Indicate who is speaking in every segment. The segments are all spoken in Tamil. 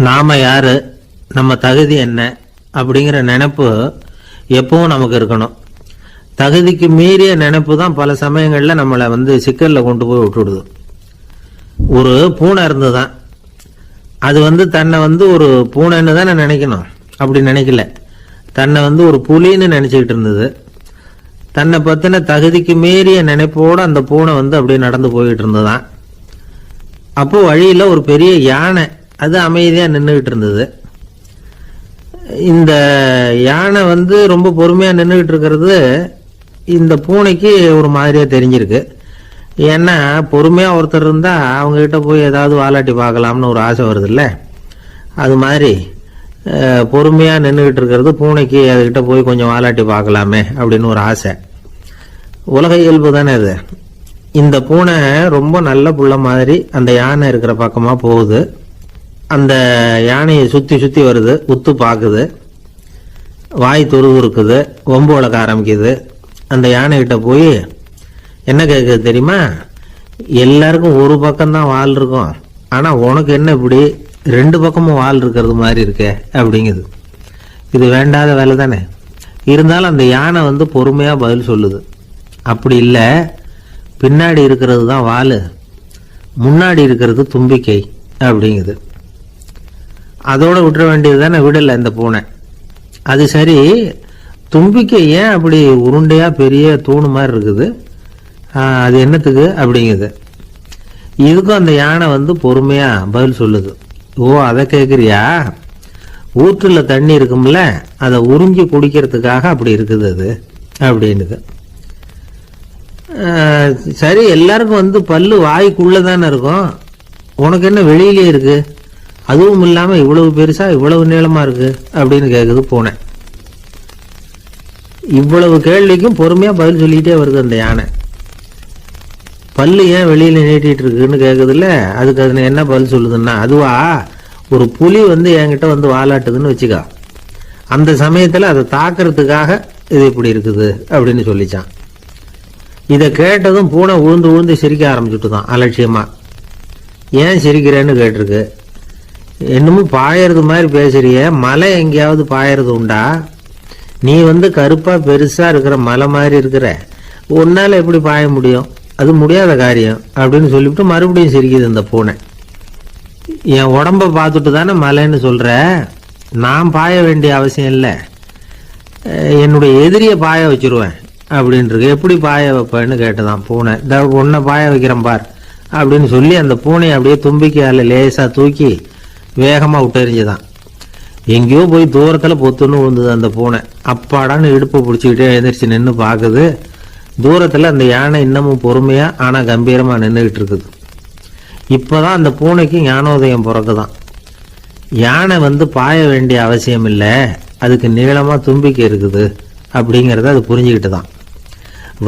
Speaker 1: நாம யாரு, நம்ம தகுதி என்ன அப்படிங்கிற நினைப்பு எப்பவும் நமக்கு இருக்கணும். தகுதிக்கு மீறிய நினைப்பு தான் பல சமயங்கள்ல நம்மளை சிக்கல்ல கொண்டு போய் விட்டுடுது. ஒரு பூனை இருந்துதான், அது தன்னை ஒரு பூனைன்னு தானே நினைக்கணும். அப்படி நினைக்கல, தன்னை ஒரு புலின்னு நினைச்சுக்கிட்டு இருந்தது. தன்னை பத்தின தகுதிக்கு மீறிய நினைப்போடு அந்த பூனை அப்படியே நடந்து போயிட்டு இருந்ததான். அப்போ வழியில ஒரு பெரிய யானை அது அமைதியா நின்றுகிட்டு இருந்தது. இந்த யானை ரொம்ப பொறுமையா நின்றுகிட்டு இருக்கிறது இந்த பூனைக்கு ஒரு மாதிரியா தெரிஞ்சிருக்கு. ஏன்னா பொறுமையா ஒருத்தர் இருந்தா அவங்க கிட்ட போய் ஏதாவது வாலாட்டி பார்க்கலாம்னு ஒரு ஆசை வருது இல்ல, அது மாதிரி பொறுமையா நின்றுகிட்டு இருக்கிறது பூனைக்கு அதுகிட்ட போய் கொஞ்சம் வாலாட்டி பார்க்கலாமே அப்படின்னு ஒரு ஆசை. உலக இயல்பு தானே அது. இந்த பூனை ரொம்ப நல்ல புள்ள மாதிரி அந்த யானை இருக்கிற பக்கமா போகுது. அந்த யானையை சுத்தி சுத்தி வருது, உத்து பாக்குது, வாய் துருதுருக்குது, வம்பு வளர்க்க ஆரம்பிக்குது. அந்த யானை கிட்ட போய் என்ன கேட்குது தெரியுமா? எல்லாருக்கும் ஒரு பக்கம்தான் வால் இருக்கும், ஆனா உனக்கு என்ன இப்படி ரெண்டு பக்கமும் வால் இருக்கிறது மாதிரி இருக்கே அப்படிங்குது. இது வேண்டாத வேலை தானே. இருந்தாலும் அந்த யானை பொறுமையா பதில் சொல்லுது. அப்படி இல்லை, பின்னாடி இருக்கிறது தான் வால், முன்னாடி இருக்கிறது தும்பிக்கை அப்படிங்குது. அதோட விட்டுற வேண்டியது தானே, விடலை இந்த பூனை. அது சரி, தும்பிக்கை ஏன் அப்படி உருண்டையா பெரிய தூணு மாதிரி இருக்குது, அது என்னத்துக்கு அப்படிங்குது. இதுக்கும் அந்த யானை பொறுமையா பதில் சொல்லுது. ஓ, அதை கேட்குறியா? ஊற்றுல தண்ணி இருக்கும்ல, அதை உறிஞ்சி குடிக்கிறதுக்காக அப்படி இருக்குது அது அப்படின்னுது. சரி, எல்லாருக்கும் பல்லு வாய்க்குள்ளதானே இருக்கும், உனக்கு என்ன வெளியிலே இருக்கு, அதுவும் இல்லாம இவ்வளவு பெருசா இவ்வளவு நீளமா இருக்கு அப்படின்னு கேக்குது பூனை. இவ்வளவு கேள்விக்கும் பொறுமையா பதில் சொல்லிட்டே வருது அந்த யானை. பல்லு ஏன் வெளியில நீட்டிட்டு இருக்குன்னு கேக்குது இல்ல, அதுக்கு அது என்ன பதில் சொல்லுதுன்னா, அதுவா ஒரு புலி என்கிட்ட வாலாட்டுதுன்னு வச்சுக்கா, அந்த சமயத்துல அதை தாக்குறதுக்காக இது இப்படி இருக்குது அப்படின்னு சொல்லிச்சான். இதை கேட்டதும் பூனை உழுந்து உழுந்து சிரிக்க ஆரம்பிச்சுட்டு தான் அலட்சியமா. ஏன் சிரிக்கிறேன்னு கேட்டிருக்கு. என்னமோ பாயறது மாதிரி பேசுறிய, மலை எங்கேயாவது பாயறது உண்டா? நீ கருப்பா பெருசா இருக்கிற மலை மாதிரி இருக்கிற, உன்னால எப்படி பாய முடியும், அது முடியாத காரியம் அப்படின்னு சொல்லிவிட்டு மறுபடியும் சிரிக்குது இந்த பூனை. என் உடம்ப பார்த்துட்டு தானே மலைன்னு சொல்ற, நான் பாய வேண்டிய அவசியம் இல்லை, என்னுடைய எதிரிய பாய வச்சிருவேன் அப்படின்ட்டு. எப்படி பாய வைப்பேன்னு கேட்டுதான் பூனை. உன்னை பாய வைக்கிறேன் பார் அப்படின்னு சொல்லி அந்த பூனையை அப்படியே தும்பிக்கையால லேசா தூக்கி வேகமா விட்டெறிஞ்சுதான். எங்கேயோ போய் தூரத்துல பொத்துன்னு விழுந்தது அந்த பூனை. அப்பாடான்னு இடுப்பு பிடிச்சிக்கிட்டே எழுந்திரிச்சு நின்று பாக்குது. தூரத்துல அந்த யானை இன்னமும் பொறுமையா ஆனா கம்பீரமா நின்றுகிட்டு இருக்குது. இப்பதான் அந்த பூனைக்கு ஞானோதயம் பிறக்குதான். யானை பாய வேண்டிய அவசியம் இல்லை, அதுக்கு நீளமா தும்பிக்கை இருக்குது அப்படிங்கறத அது புரிஞ்சுக்கிட்டு தான்.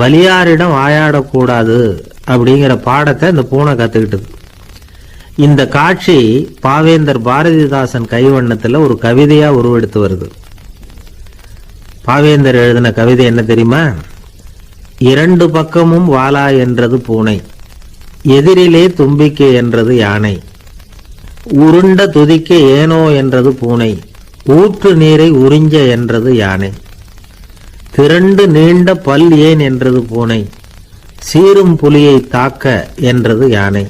Speaker 1: வலியாரிடம் வாயாடக்கூடாது அப்படிங்கிற பாடத்தை இந்த பூனை கத்துக்கிட்டது. இந்த காட்சி பாவேந்தர் பாரதிதாசன் கைவண்ணத்துல ஒரு கவிதையா உருவெடுத்து வருது. பாவேந்தர் எழுதின கவிதை என்ன தெரியுமா? இரண்டு பக்கமும் வாலா என்றது பூனை, எதிரிலே தும்பிக்கை என்றது யானை, உருண்ட துதிக்க ஏனோ என்றது பூனை, ஊற்று நீரை உறிஞ்ச என்றது யானை, திரண்டு நீண்ட பல் ஏன் என்றது பூனை, சீரும் புலியை தாக்க என்றது யானை,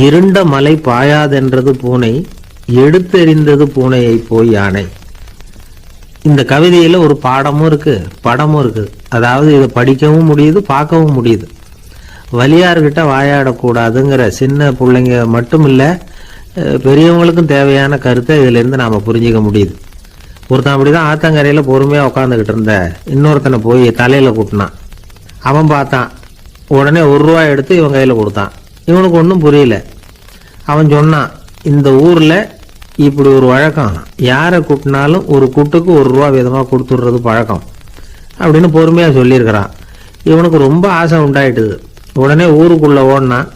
Speaker 1: இருண்ட மலை பாயாதென்றது பூனை, எடுத்தெறிந்தது பூனையை போய் யானை. இந்த கவிதையில ஒரு பாடமும் இருக்கு, படமும் இருக்கு. அதாவது இதை படிக்கவும் முடியுது, பார்க்கவும் முடியுது. வலியார்கிட்ட வாயாடக்கூடாதுங்கிற சின்ன பிள்ளைங்க மட்டும் இல்ல, பெரியவங்களுக்கும் தேவையான கருத்தை இதுல இருந்து நாம புரிஞ்சுக்க முடியுது. ஒருத்தன் அப்படிதான் ஆத்தங்கரையில பொறுமையா உட்காந்துக்கிட்டு இருந்த இன்னொருத்தனை போய் தலையில கூட்டினான். அவன் பார்த்தான், உடனே ₹1 எடுத்து இவன் கையில கொடுத்தான். இவனுக்கு ஒன்றும் புரியல. அவன் சொன்னான், இந்த ஊர்ல இப்படி ஒரு வழக்கம், யாரை கூட்டினாலும் ஒரு கூட்டுக்கு ₹1 வீதமா கொடுத்துடுறது பழக்கம் அப்படின்னு பொறுமையா சொல்லியிருக்கிறான். இவனுக்கு ரொம்ப ஆசை உண்டாயிட்டுது. உடனே ஊருக்குள்ள ஓடினான்.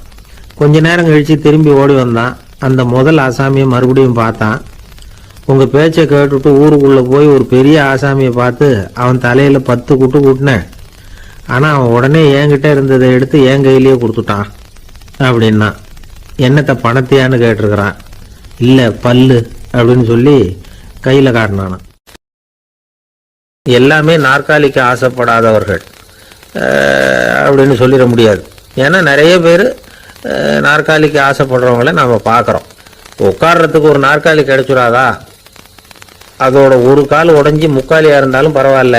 Speaker 1: கொஞ்ச நேரம் கழிச்சு திரும்பி ஓடி வந்தான். அந்த முதல் ஆசாமியை மறுபடியும் பார்த்தான். உங்க பேச்சை கேட்டுட்டு ஊருக்குள்ள போய் ஒரு பெரிய ஆசாமியை பார்த்து அவன் தலையில 10 குட்டு கூட்டினேன், ஆனா அவன் உடனே என்கிட்ட இருந்ததை எடுத்து என் கையிலேயே கொடுத்துட்டான் அப்படின்னா. என்னத்த பணத்தையான்னு கேட்டிருக்கிறான். இல்ல பல்லு அப்படின்னு சொல்லி கையில காட்டினானா. எல்லாமே நாற்காலிக்கு ஆசைப்படாதவர்கள் அப்படின்னு சொல்லிட முடியாது. ஏன்னா நிறைய பேர் நாற்காலிக்கு ஆசைப்படுறவங்கள நாம பார்க்குறோம். உட்கார்றதுக்கு ஒரு நாற்காலி கிடைச்சிடாதா, அதோட ஒரு கால் உடஞ்சி முக்காலியாக இருந்தாலும் பரவாயில்ல,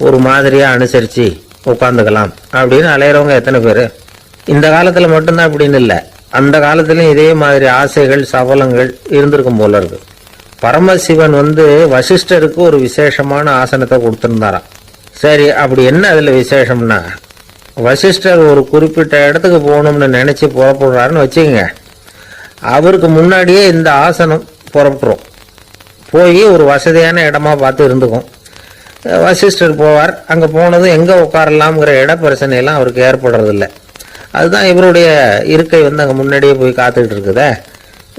Speaker 1: ஒரு மாதிரியாக அனுசரித்து உட்காந்துக்கலாம் அப்படின்னு அலையிறவங்க எத்தனை பேர். இந்த காலத்தில் மட்டும்தான் அப்படின்னு இல்லை, அந்த காலத்துலையும் இதே மாதிரி ஆசைகள் சபலங்கள் இருந்திருக்கும் போல இருக்கு. பரமசிவன் வசிஷ்டருக்கு ஒரு விசேஷமான ஆசனத்தை கொடுத்துருந்தாராம். சரி, அப்படி என்ன அதில் விசேஷம்னா, வசிஷ்டர் ஒரு குறிப்பிட்ட இடத்துக்கு போகணும்னு நினச்சி புறப்படுறாருன்னு வச்சுக்கோங்க. அவருக்கு முன்னாடியே இந்த ஆசனம் புறப்பட்டுரும். போய் ஒரு வசதியான இடமா பார்த்து இருந்துக்கும். வசிஷ்டர் போவார். அங்கே போனதும் எங்கே உட்காரலாம்ங்கிற இட பிரச்சனையெல்லாம் அவருக்கு ஏற்படுறதில்ல. அதுதான் இவருடைய இருக்கை அங்கே முன்னாடியே போய் காத்துக்கிட்டு இருக்குதே.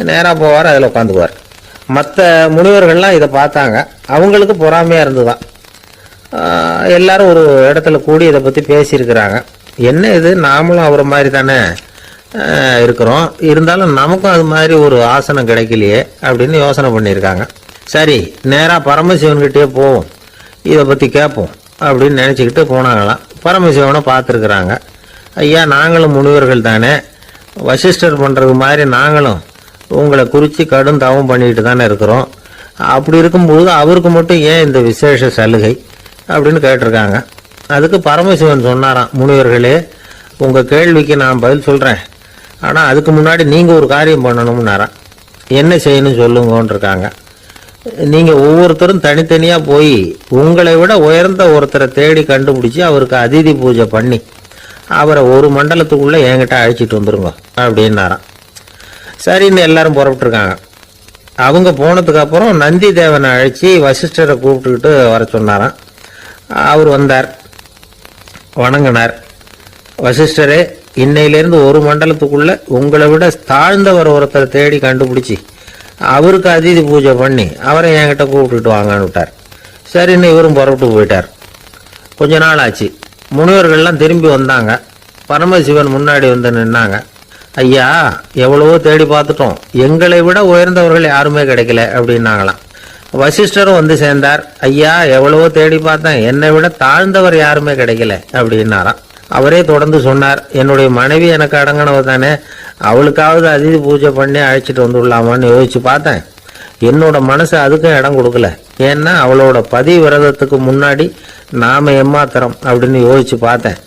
Speaker 1: நேராக போவார், அதில் உட்காந்துக்குவார். மற்ற முனிவர்கள்லாம் இதை பார்த்தாங்க. அவங்களுக்கு பொறாமையாக இருந்துதான். எல்லாரும் ஒரு இடத்துல கூடி இதை பற்றி பேசியிருக்கிறாங்க. என்ன இது, நாமளும் அவரை மாதிரி தானே இருக்கிறோம், இருந்தாலும் நமக்கும் அது மாதிரி ஒரு ஆசனம் கிடைக்கலையே அப்படின்னு யோசனை பண்ணியிருக்காங்க. சரி, நேராக பரமசிவன்கிட்டயே போவோம், இதை பற்றி கேட்போம் அப்படின்னு நினச்சிக்கிட்டு போனாங்களாம். பரமசிவனை பார்த்துருக்குறாங்க. ஐயா, நாங்களும் முனிவர்கள் தானே, வசிஷ்டர் பண்ணுறது மாதிரி நாங்களும் உங்களை குறித்து கடும் தவம் பண்ணிக்கிட்டு தானே இருக்கிறோம். அப்படி இருக்கும்போது அவருக்கு மட்டும் ஏன் இந்த விசேஷ சலுகை அப்படின்னு கேட்டிருக்காங்க. அதுக்கு பரமசிவன் சொன்னாராம், முனிவர்களே, உங்கள் கேள்விக்கு நான் பதில் சொல்கிறேன், ஆனால் அதுக்கு முன்னாடி நீங்கள் ஒரு காரியம் பண்ணணும்னாராம். என்ன செய்யணும் சொல்லுங்கன்னு இருக்காங்க. நீங்கள் ஒவ்வொருத்தரும் தனித்தனியாக போய் உங்களை விட உயர்ந்த ஒருத்தரை தேடி கண்டுபிடிச்சி அவருக்கு அதிதி பூஜை பண்ணி அவரை ஒரு மண்டலத்துக்குள்ளே என்கிட்ட அழைச்சிட்டு வந்துருங்க அப்படின்னாராம். சரின்னு எல்லாரும் புறப்பட்டுருக்காங்க. அவங்க போனதுக்கு அப்புறம் நந்தி தேவனை அழைச்சி வசிஷ்டரை கூப்பிட்டுக்கிட்டு வர சொன்னாராம். அவர் வந்தார், வணங்கினார். வசிஷ்டரே, இன்னையிலேருந்து ஒரு மண்டலத்துக்குள்ள உங்களை விட தாழ்ந்தவர் ஒருத்தரை தேடி கண்டுபிடிச்சி அவருக்கு அதிதி பூஜை பண்ணி அவரை என்கிட்ட கூப்பிட்டுட்டு வாங்கன்னு விட்டார். சரின்னு இவரும் புறப்பட்டு போயிட்டார். கொஞ்ச நாள் ஆச்சு. முனிவர்கள்லாம் திரும்பி வந்தாங்க. பரமசிவன் முன்னாடி நின்னாங்க. ஐயா, எவ்வளவோ தேடி பார்த்துட்டோம், எங்களை விட உயர்ந்தவர்கள் யாருமே கிடைக்கல அப்படின்னாங்களாம். வசிஷ்டரும் சேர்ந்தார். ஐயா, எவ்வளவோ தேடி பார்த்தேன், என்னை விட தாழ்ந்தவர் யாருமே கிடைக்கல அப்படின்னாராம். அவரே தொடர்ந்து சொன்னார், என்னுடைய மனைவி எனக்கு அடங்கினவ தானே, அவளுக்காவது அதிதி பூஜை பண்ணி அழைச்சிட்டு வந்துடலாமான்னு யோசிச்சு பார்த்தேன். என்னோட மனசு அதுக்கும் இடம் கொடுக்கல. ஏன்னா அவளோட பதி விரதத்துக்கு முன்னாடி நாம ஏமாத்திரம் அப்படின்னு யோசிச்சு பார்த்தேன்.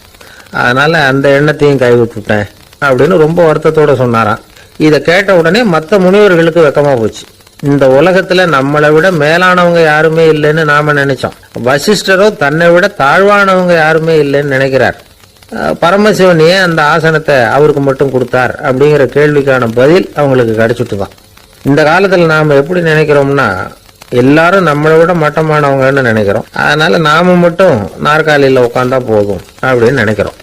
Speaker 1: அதனால அந்த எண்ணத்தையும் கைவிட்டுட்டேன் அப்படின்னு ரொம்ப வருத்தத்தோட சொன்னாராம். இதை கேட்ட உடனே மற்ற முனிவர்களுக்கு வெக்கமா போச்சு. இந்த உலகத்துல நம்மளை விட மேலானவங்க யாருமே இல்லைன்னு நாம நினைச்சோம். வசிஷ்டரோ தன்னை விட தாழ்வானவங்க யாருமே இல்லைன்னு நினைக்கிறார். பரமசிவன் ஏன் அந்த ஆசனத்தை அவருக்கு மட்டும் கொடுத்தார் அப்படிங்கிற கேள்விக்கான பதில் அவங்களுக்கு கிடைச்சிட்டு தான். இந்த காலத்துல நாம எப்படி நினைக்கிறோம்னா, எல்லாரும் நம்மளை விட மட்டமானவங்கன்னு நினைக்கிறோம். அதனால நாம மட்டும் நாற்காலியில் உட்காந்தா போதும் அப்படின்னு நினைக்கிறோம்.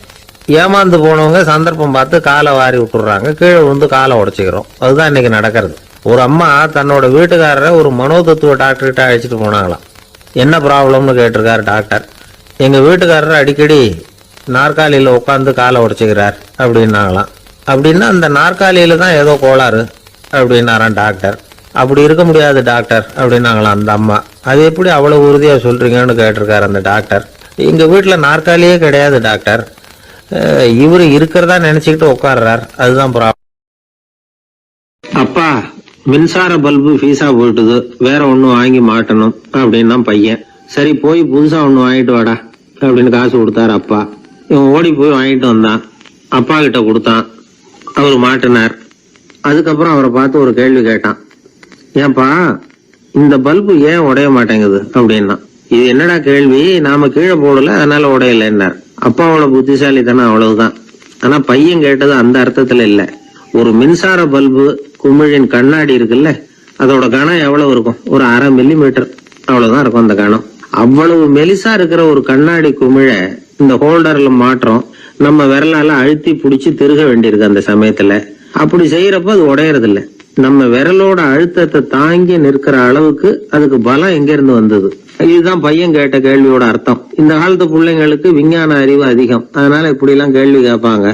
Speaker 1: ஏமாந்து போனவங்க சந்தர்ப்பம் பார்த்து காலை வாரி விட்டுறாங்க, கீழே விழுந்து காலை உடைச்சிக்கிறோம். அதுதான் இன்னைக்கு நடக்கிறது. ஒரு அம்மா தன்னோட வீட்டுக்காரரை ஒரு மனோதத்துவ டாக்டர்கிட்ட அழைச்சிட்டு போனாங்களாம். என்ன ப்ராப்ளம்னு கேட்டிருக்காரு டாக்டர். எங்க வீட்டுக்காரர் அடிக்கடி நாற்காலியில் உட்காந்து காலை உடைச்சிக்கிறார் அப்படின்னாங்களாம். அப்படின்னா அந்த நாற்காலியில தான் ஏதோ கோளாறு அப்படின்னாராம் டாக்டர். அப்படி இருக்க முடியாது டாக்டர் அப்படின்னாங்களாம் அந்த அம்மா. அது எப்படி அவ்வளவு உறுதியா சொல்றீங்கன்னு கேட்டிருக்காரு அந்த டாக்டர். எங்க வீட்டுல நாற்காலியே கிடையாது டாக்டர், இவரு இருக்கிறதா நினைச்சுக்கிட்டு உட்கார்றார், அதுதான் ப்ராப்ளம். அப்பா, மின்சார பல்பு ஃபீஸா போயிட்டுது, வேற ஒண்ணு வாங்கி மாட்டணும் அப்படின்னா பையன். சரி, போய் புதுசா ஒண்ணு வாங்கிட்டு வாடா அப்படின்னு காசு கொடுத்தாரு அப்பா. இவன் ஓடி போய் வாங்கிட்டு வந்தான். அப்பா கிட்ட கொடுத்தான். அவர் மாட்டினார். அதுக்கப்புறம் அவரை பார்த்து ஒரு கேள்வி கேட்டான். ஏன்பா, இந்த பல்பு ஏன் உடைய மாட்டேங்குது அப்படின்னா. இது என்னடா கேள்வி, நாம கீழே போடல அதனால உடையலன்னார். அப்பாவோட புத்திசாலித்தனா அவ்வளவுதான். ஆனா பையன் கேட்டது அந்த அர்த்தத்துல இல்ல. ஒரு மின்சார பல்பு குமிழின் கண்ணாடி இருக்குல்ல, அதோட கனம் எவ்வளவு இருக்கும்? ஒரு 1/2 மில்லிமீட்டர் அவ்வளவுதான் இருக்கும் அந்த கனம். அவ்வளவு மெலிசா இருக்கிற ஒரு கண்ணாடி குமிழ இந்த ஹோல்டர்ல மாற்றம் நம்ம விரலால அழுத்தி பிடிச்சி திருக வேண்டியிருக்கு அந்த சமயத்துல. அப்படி செய்யறப்ப அது உடையறது இல்ல. நம்ம விரலோட அழுத்தத்தை தாங்கி நிற்கிற அளவுக்கு அதுக்கு பலம் எங்க இருந்து வந்தது? இதுதான் பையன் கேட்ட கேள்வியோட அர்த்தம். இந்த காலத்து பிள்ளைங்களுக்கு விஞ்ஞான அறிவு அதிகம், அதனால இப்படி எல்லாம் கேள்வி கேட்பாங்க.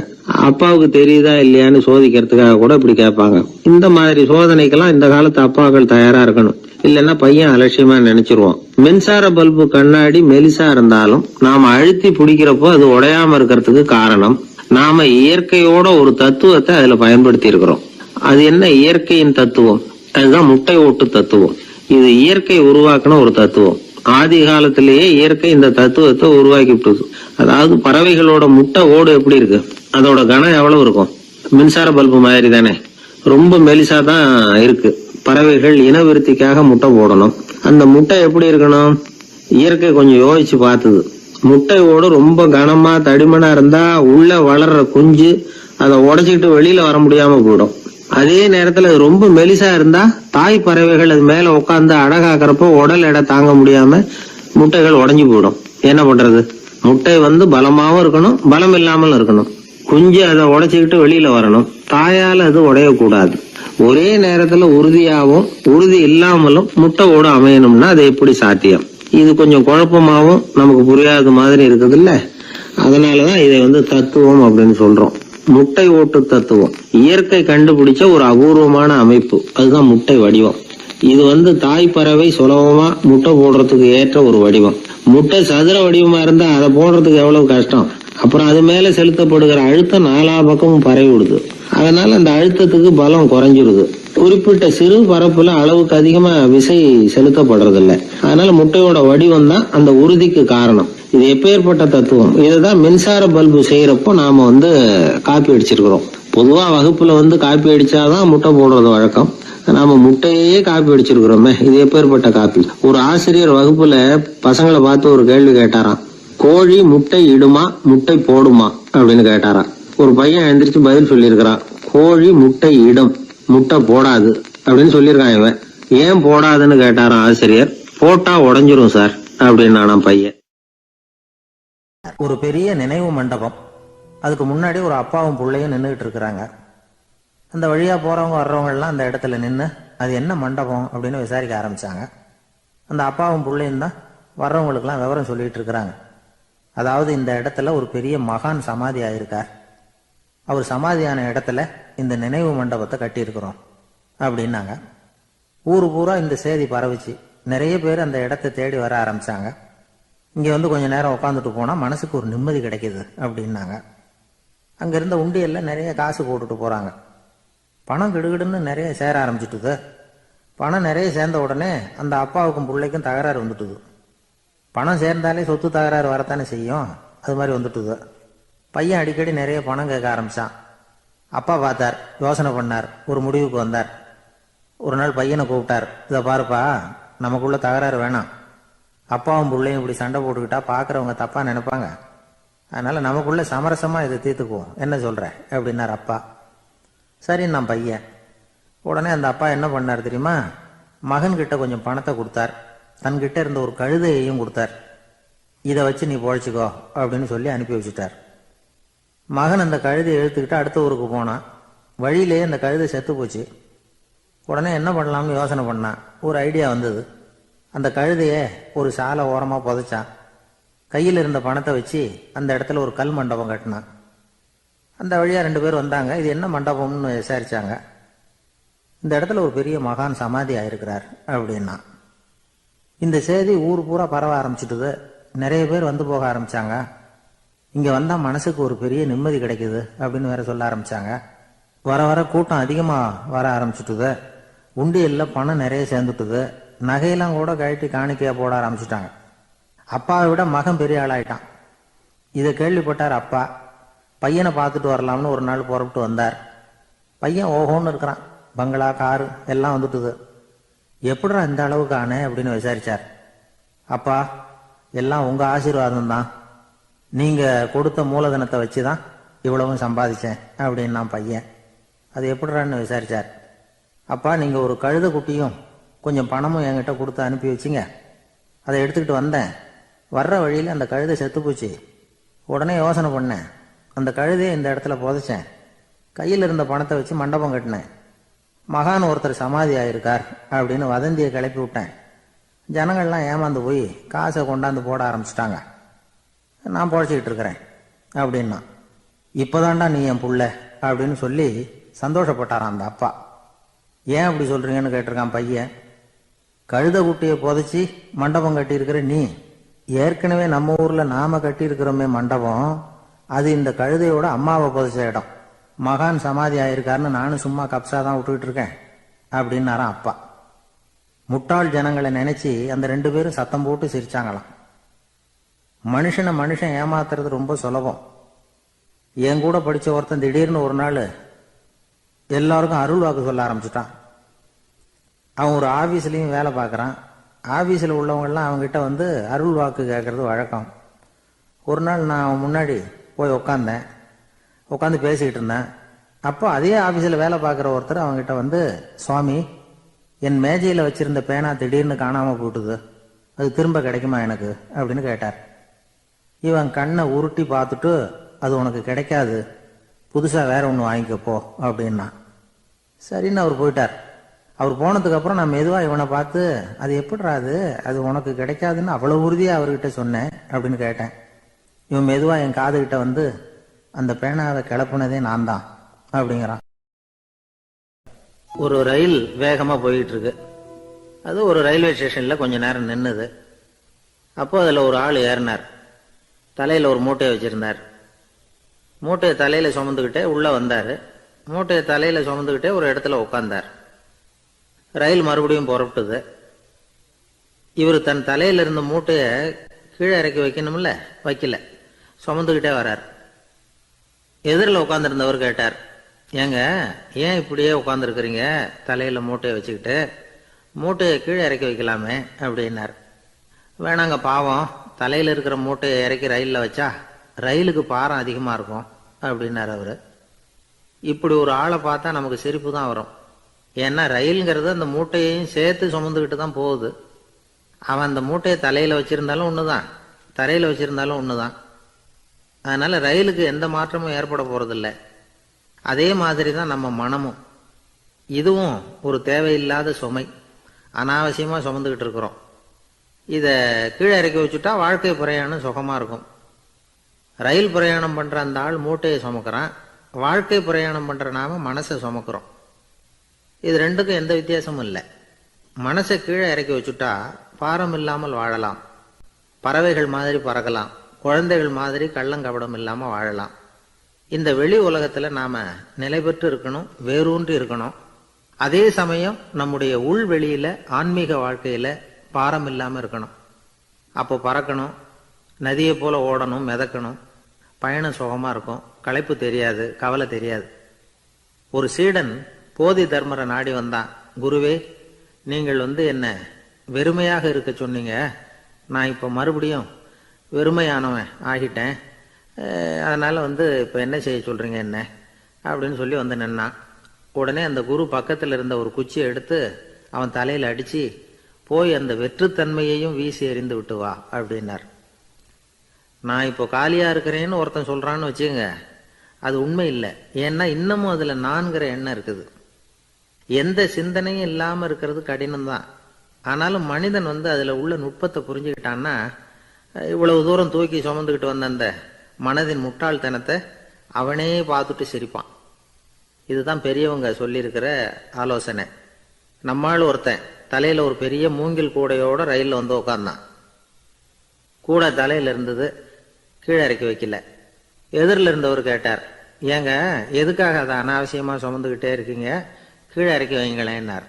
Speaker 1: அப்பாவுக்கு தெரியுதா இல்லையான்னு சோதிக்கிறதுக்காக கூட இப்படி கேட்பாங்க. இந்த மாதிரி சோதனைக்கெல்லாம் இந்த காலத்து அப்பாக்கள் தயாரா இருக்கணும். இல்லைன்னா பையன் அலட்சியமா நினைச்சிருவான். மின்சார பல்பு கண்ணாடி மெலிசா இருந்தாலும் நாம அழுத்தி பிடிக்கிறப்போ அது உடையாம இருக்கிறதுக்கு காரணம் நாம இயற்கையோட ஒரு தத்துவத்தை அதுல பயன்படுத்தி இருக்கிறோம். அது என்ன இயற்கையின் தத்துவம்? அதுதான் முட்டை ஓட்டு தத்துவம். இது இயற்கை உருவாக்கின ஒரு தத்துவம். ஆதி காலத்திலேயே இயற்கை இந்த தத்துவத்தை உருவாக்கி விட்டது. அதாவது பறவைகளோட முட்டை ஓடு எப்படி இருக்கு, அதோட கனம் எவ்வளவு இருக்கும்? மின்சார பல்பு மாதிரி தானே, ரொம்ப மெலிசா தான் இருக்கு. பறவைகள் இனவிருத்திக்காக முட்டை போடணும். அந்த முட்டை எப்படி இருக்கணும்? இயற்கை கொஞ்சம் யோசிச்சு பார்த்தது. முட்டை ஓடு ரொம்ப கனமா தடிமனா இருந்தா உள்ள வளர்ற குஞ்சு அதை உடைச்சிக்கிட்டு வெளியில வர முடியாம போயிடும். அதே நேரத்துல அது ரொம்ப மெலிசா இருந்தா தாய் பறவைகள் அது மேல உட்காந்து அடகாக்குறப்போ உடல் எடை தாங்க முடியாம முட்டைகள் உடைஞ்சு போயிடும். என்ன பண்றது? முட்டை பலமாவும் இருக்கணும், பலம் இல்லாமலும் இருக்கணும். குஞ்சு அதை உடைச்சுக்கிட்டு வெளியில வரணும். தாயால அது உடையக்கூடாது. ஒரே நேரத்துல உறுதியாவும் உறுதி இல்லாமலும் முட்டை ஓடு அமையணும்னா அது எப்படி சாத்தியம்? இது கொஞ்சம் குழப்பமாவும் நமக்கு புரியாத மாதிரி இருக்குது இல்ல. அதனாலதான் இதை தத்துவம் அப்படின்னு சொல்றோம். முட்டை ஓட்டு தத்துவம் இயற்கை கண்டுபிடிச்ச ஒரு அபூர்வமான அமைப்பு. அதுதான் முட்டை வடிவம். இது தாய் பறவை சுலபமா முட்டை போடுறதுக்கு ஏற்ற ஒரு வடிவம். முட்டை சதுர வடிவமா இருந்தா அதை போடுறதுக்கு எவ்வளவு கஷ்டம். அப்புறம் அது மேல செலுத்தப்படுகிற அழுத்தம் நாலா பக்கமும் பரவி விடுது. அதனால அந்த அழுத்தத்துக்கு பலம் குறைஞ்சிருது. குறிப்பிட்ட சிறு பரப்புல அளவுக்கு அதிகமா விசை செலுத்தப்படுறது இல்ல. அதனால முட்டையோட வடிவம் தான் அந்த உறுதிக்கு காரணம். இது எப்பேற்பட்ட தத்துவம்? இதுதான் மின்சார பல்பு செய்யறப்போ நாம காப்பி அடிச்சிருக்கிறோம். பொதுவா வகுப்புல காப்பி அடிச்சாதான் முட்டை போடுறது வழக்கம். நாம முட்டையே காப்பி அடிச்சிருக்கிறோமே, இது எப்பேற்பட்ட காப்பி? ஒரு ஆசிரியர் வகுப்புல பசங்களை பார்த்து ஒரு கேள்வி கேட்டாராம். கோழி முட்டை இடுமா, முட்டை போடுமா அப்படின்னு கேட்டாராம். ஒரு பையன் எந்திரிச்சு பதில் சொல்லியிருக்கிறான். கோழி முட்டை இடும், முட்டை போடாது அப்படின்னு சொல்லியிருக்கான். இவன் ஏன் போடாதுன்னு கேட்டாராம் ஆசிரியர். போட்டா உடஞ்சிரும் சார் அப்படின்னு பையன்.
Speaker 2: ஒரு பெரிய நினைவு மண்டபம். அதுக்கு முன்னாடி ஒரு அப்பாவும் பிள்ளையும் நின்றுகிட்டு இருக்கிறாங்க. அந்த வழியா போறவங்க வர்றவங்க எல்லாம் அந்த இடத்துல நின்று அது என்ன மண்டபம் அப்படின்னு விசாரிக்க ஆரம்பிச்சாங்க. அந்த அப்பாவும் பிள்ளையும் தான் வர்றவங்களுக்கெல்லாம் விவரம் சொல்லிட்டு இருக்கிறாங்க. அதாவது இந்த இடத்துல ஒரு பெரிய மகான் சமாதி ஆயிருக்கார். அவர் சமாதியான இடத்துல இந்த நினைவு மண்டபத்தை கட்டியிருக்கிறோம் அப்படின்னாங்க. ஊரு பூரா இந்த செய்தி பரவிச்சு. நிறைய பேர் அந்த இடத்தை தேடி வர ஆரம்பிச்சாங்க. இங்க கொஞ்ச நேரம் உட்காந்துட்டு போனா மனசுக்கு ஒரு நிம்மதி கிடைக்குது அப்படின்னாங்க. அங்க இருந்த உண்டியல்ல நிறைய காசு போட்டுட்டு போறாங்க. பணம் கிடுகிடுன்னு நிறைய சேர ஆரம்பிச்சுட்டுது. பணம் நிறைய சேர்ந்த உடனே அந்த அப்பாவுக்கும் பிள்ளைக்கும் தகராறு வந்துட்டுது. பணம் சேர்ந்தாலே சொத்து தகராறு வரத்தானே செய்யும். அது மாதிரி வந்துட்டுது. பையன் அடிக்கடி நிறைய பணம் கேட்க ஆரம்பிச்சான். அப்பா பார்த்தார், யோசனை பண்ணார், ஒரு முடிவுக்கு வந்தார். ஒரு நாள் பையனை கூப்பிட்டார். இதை பாருப்பா, நமக்குள்ள தகராறு வேணாம். அப்பாவும் பிள்ளையும் இப்படி சண்டை போட்டுக்கிட்டா பாக்குறவங்க தப்பா நினைப்பாங்க. அதனால நமக்குள்ள சமரசமா இதை தீர்த்துக்குவோம், என்ன சொல்ற அப்படின்னார் அப்பா. சரி நான் பையன். உடனே அந்த அப்பா என்ன பண்ணார் தெரியுமா? மகன் கிட்ட கொஞ்சம் பணத்தை கொடுத்தார். தன்கிட்ட இருந்த ஒரு கழுதையையும் கொடுத்தார். இதை வச்சு நீ பொழைச்சிக்கோ அப்படின்னு சொல்லி அனுப்பி வச்சுட்டார். மகன் அந்த கழுதையை இழுத்துக்கிட்டு அடுத்த ஊருக்கு போனான். வழியிலேயே அந்த கழுதை செத்து போச்சு. உடனே என்ன பண்ணலாம்னு யோசனை பண்ணான். ஒரு ஐடியா வந்தது. அந்த கழுதைய ஒரு சாலை ஓரமா புதைச்சான். கையில் இருந்த பணத்தை வச்சு அந்த இடத்துல ஒரு கல் மண்டபம் கட்டினான். அந்த வழியா 2 பேர் வந்தாங்க. இது என்ன மண்டபம்னு விசாரிச்சாங்க. இந்த இடத்துல ஒரு பெரிய மகான் சமாதி ஆயிருக்கிறார் அப்படின்னா. இந்த செய்தி ஊர் பூரா பரவ ஆரம்பிச்சுட்டுது. நிறைய பேர் வந்து போக ஆரம்பிச்சாங்க. இங்க வந்தா மனசுக்கு ஒரு பெரிய நிம்மதி கிடைக்குது அப்படின்னு வேற சொல்ல ஆரம்பிச்சாங்க. வர வர கூட்டம் அதிகமா வர ஆரம்பிச்சுட்டுது. உண்டியல்ல பணம் நிறைய சேர்ந்துட்டுது. நகையெல்லாம் கூட கழட்டி காணிக்கையா போட ஆரம்பிச்சுட்டாங்க. அப்பாவை விட மகன் பெரிய ஆளாயிட்டான். இதை கேள்விப்பட்டார் அப்பா. பையனை பார்த்துட்டு வரலாம்னு ஒரு நாள் புறப்பட்டு வந்தார். பையன் ஓஹோன்னு இருக்கிறான். பங்களா, காரு எல்லாம் வந்துட்டுது. எப்படிடா இந்த அளவுக்கு ஆனே அப்படின்னு விசாரிச்சார். அப்பா, எல்லாம் உங்க ஆசீர்வாதம் தான். நீங்க கொடுத்த மூலதனத்தை வச்சுதான் இவ்வளவும் சம்பாதிச்சேன் அப்படின்னு நான் பையன். அது எப்படிறான்னு விசாரிச்சார். அப்பா, நீங்க ஒரு கழுத குட்டியும் கொஞ்சம் பணமும் என்கிட்ட கொடுத்து அனுப்பி வச்சிங்க. அதை எடுத்துக்கிட்டு வந்தேன். வர்ற வழியில் அந்த கழுதை செத்து போச்சு. உடனே யோசனை பண்ணேன். அந்த கழுதையை இந்த இடத்துல புதைச்சேன். கையில் இருந்த பணத்தை வச்சு மண்டபம் கட்டினேன். மகான் ஒருத்தர் சமாதி ஆயிருக்கார் அப்படின்னு வதந்தியை கிளப்பி விட்டேன். ஜனங்கள்லாம் ஏமாந்து போய் காசை கொண்டாந்து போட ஆரம்பிச்சிட்டாங்க. நான் பொழைச்சிக்கிட்டு இருக்கிறேன் அப்படின்னா. இப்போதான்டா நீ என் புள்ள அப்படின்னு சொல்லி சந்தோஷப்பட்டாரான் அந்த அப்பா. ஏன் அப்படி சொல்றீங்கன்னு கேட்டிருக்கான் பையன். கழுத குட்டியை புதைச்சி மண்டபம் கட்டியிருக்கிற நீ, ஏற்கனவே நம்ம ஊர்ல நாம கட்டியிருக்கிறோமே மண்டபம், அது இந்த கழுதையோட அம்மாவை புதைச்ச இடம். மகான் சமாதி ஆயிருக்காருன்னு நானும் சும்மா கப்சா தான் விட்டுக்கிட்டு இருக்கேன் அப்படின்னாரான் அப்பா. முட்டாள் ஜனங்களை நினைச்சு அந்த 2 பேரும் சத்தம் போட்டு சிரிச்சாங்களாம். மனுஷன் ஏமாத்துறது ரொம்ப சுலபம். என் கூட படிச்ச ஒருத்தன் திடீர்னு ஒரு நாள் எல்லாருக்கும் அருள் வாக்கு சொல்ல ஆரம்பிச்சுட்டான். அவன் ஒரு ஆபீஸ்லயும் வேலை பார்க்கறான். ஆபீஸ்ல உள்ளவங்கெல்லாம் அவங்ககிட்ட வந்து அருள் வாக்கு கேட்கறது வழக்கம். ஒரு நாள் நான் அவன் முன்னாடி போய் உட்காந்து பேசிக்கிட்டு இருந்தேன். அப்போ அதே ஆபீஸ்ல வேலை பார்க்குற ஒருத்தர் அவங்ககிட்ட வந்து, சுவாமி, என் மேஜையில வச்சிருந்த பேனா திடீர்னு காணாம போட்டுது, அது திரும்ப கிடைக்குமா எனக்கு அப்படின்னு கேட்டார். இவன் கண்ணை உருட்டி பார்த்துட்டு, அது உனக்கு கிடைக்காது, புதுசா வேற ஒன்று வாங்கிக்கப்போ அப்படின்னா. சரின்னு அவர் போயிட்டார். அவர் போனதுக்கு அப்புறம் நான் மெதுவா இவனை பார்த்து, அது எப்படிடா அது உனக்கு கிடைக்காதுன்னு அவ்வளவு உறுதியா அவர்கிட்ட சொன்னேன் அப்படின்னு கேட்டேன். இவன் மெதுவா என் காதுகிட்ட வந்து, அந்த பேனாவை கிளப்புனதே நான் தான் அப்படிங்கிறான். ஒரு ரயில் வேகமா போயிட்டு இருக்கு. அது ஒரு ரயில்வே ஸ்டேஷன்ல கொஞ்ச நேரம் நின்னுது. அப்போ அதுல ஒரு ஆள் ஏறினார். தலையில ஒரு மூட்டையை வச்சிருந்தார். மூட்டையை தலையில சுமந்துக்கிட்டே உள்ள வந்தாரு. மூட்டையை தலையில சுமந்துக்கிட்டே ஒரு இடத்துல உட்கார்ந்தார். ரயில் மறுபடியும் புறப்பட்டது. இவர் தன் தலையில இருந்த மூட்டையை கீழே இறக்கி வைக்கணும்ல, வைக்கல, சுமந்துக்கிட்டே வர்றார். எதிரில் உட்காந்துருந்தவர் கேட்டார், ஏங்க ஏன் இப்படியே உட்காந்துருக்கிறீங்க தலையில மூட்டையை வச்சுக்கிட்டு, மூட்டையை கீழே இறக்கி வைக்கலாமே அப்படின்னார். வேணாங்க, பாவம், தலையில இருக்கிற மூட்டையை இறக்கி ரயிலில் வச்சா ரயிலுக்கு பாரம் அதிகமா இருக்கும் அப்படின்னார் அவரு. இப்படி ஒரு ஆளை பார்த்தா நமக்கு சிரிப்பு தான் வரும். ஏன்னா ரயிலுங்கிறது அந்த மூட்டையையும் சேர்த்து சுமந்துக்கிட்டு தான் போகுது. அவன் அந்த மூட்டையை தலையில வச்சிருந்தாலும் ஒண்ணுதான், தரையில வச்சிருந்தாலும் ஒண்ணுதான். அதனால ரயிலுக்கு எந்த மாற்றமும் ஏற்பட போறதில்லை. அதே மாதிரி தான் நம்ம மனமும். இதுவும் ஒரு தேவையில்லாத சுமை, அனாவசியமா சுமந்துக்கிட்டு இருக்கிறோம். இத கீழே இறக்கி வச்சுட்டா வாழ்க்கை பிரயாணம் சுகமா இருக்கும். ரயில் பிரயாணம் பண்ற அந்த ஆள் மூட்டையை சுமக்கிறான், வாழ்க்கை பிரயாணம் பண்ற நாம மனசை சுமக்கிறோம். இது ரெண்டுக்கும் எந்த வித்தியாசமும் இல்லை. மனசை கீழே இறக்கி வச்சுட்டா பாரம் இல்லாமல் வாழலாம், பறவைகள் மாதிரி பறக்கலாம், குழந்தைகள் மாதிரி கள்ளங்கபடம் இல்லாம வாழலாம். இந்த வெளி உலகத்துல நாம நிலை பெற்று இருக்கணும், வேரூன்றி இருக்கணும். அதே சமயம் நம்முடைய உள்வெளியில ஆன்மீக வாழ்க்கையில பாரம் இல்லாம இருக்கணும். அப்போ பறக்கணும், நதியை போல ஓடணும், மிதக்கணும். பயணம் சுகமா இருக்கும், களைப்பு தெரியாது, கவலை தெரியாது. ஒரு சீடன் போதி தர்மரை நாடி வந்தான். குருவே, நீங்கள் என்ன வெறுமையாக இருக்க சொன்னீங்க, நான் இப்ப மறுபடியும் வெறுமையானவன் ஆகிட்டேன், அதனால இப்ப என்ன செய்ய சொல்றீங்க என்ன அப்படின்னு சொல்லி நின்னான். உடனே அந்த குரு பக்கத்துல இருந்த ஒரு குச்சியை எடுத்து அவன் தலையில அடிச்சு, போய் அந்த வெற்றுத்தன்மையையும் வீசி எறிந்து விட்டு வா அப்படின்னார். நான் இப்போ காலியா இருக்கிறேன்னு ஒருத்தன் சொல்றான்னு வச்சுங்க, அது உண்மை இல்லை. ஏன்னா இன்னமும் அதுல நான்கிற எண்ணம் இருக்குது. எந்த சிந்தனையும் இல்லாம இருக்கிறது கடினம்தான். ஆனாலும் மனிதன் அதுல உள்ள நுட்பத்தை புரிஞ்சுக்கிட்டான்னா, இவ்வளவு தூரம் தூக்கி சுமந்துக்கிட்டு வந்த அந்த மனதின் முட்டாள்தனத்தை அவனே பார்த்துட்டு சிரிப்பான். இதுதான் பெரியவங்க சொல்லியிருக்கிற ஆலோசனை. நம்மால் ஒருத்தன் தலையில ஒரு பெரிய மூங்கில் கூடையோட ரயில்ல உட்கார்ந்தான். கூடை தலையில இருந்தது, கீழே இறக்கி வைக்கல. எதிரில் இருந்தவர் கேட்டார், ஏங்க எதுக்காக அதை அனாவசியமா சுமந்துக்கிட்டே இருக்கீங்க, கீழே இறக்கி வைங்களேன்னார்.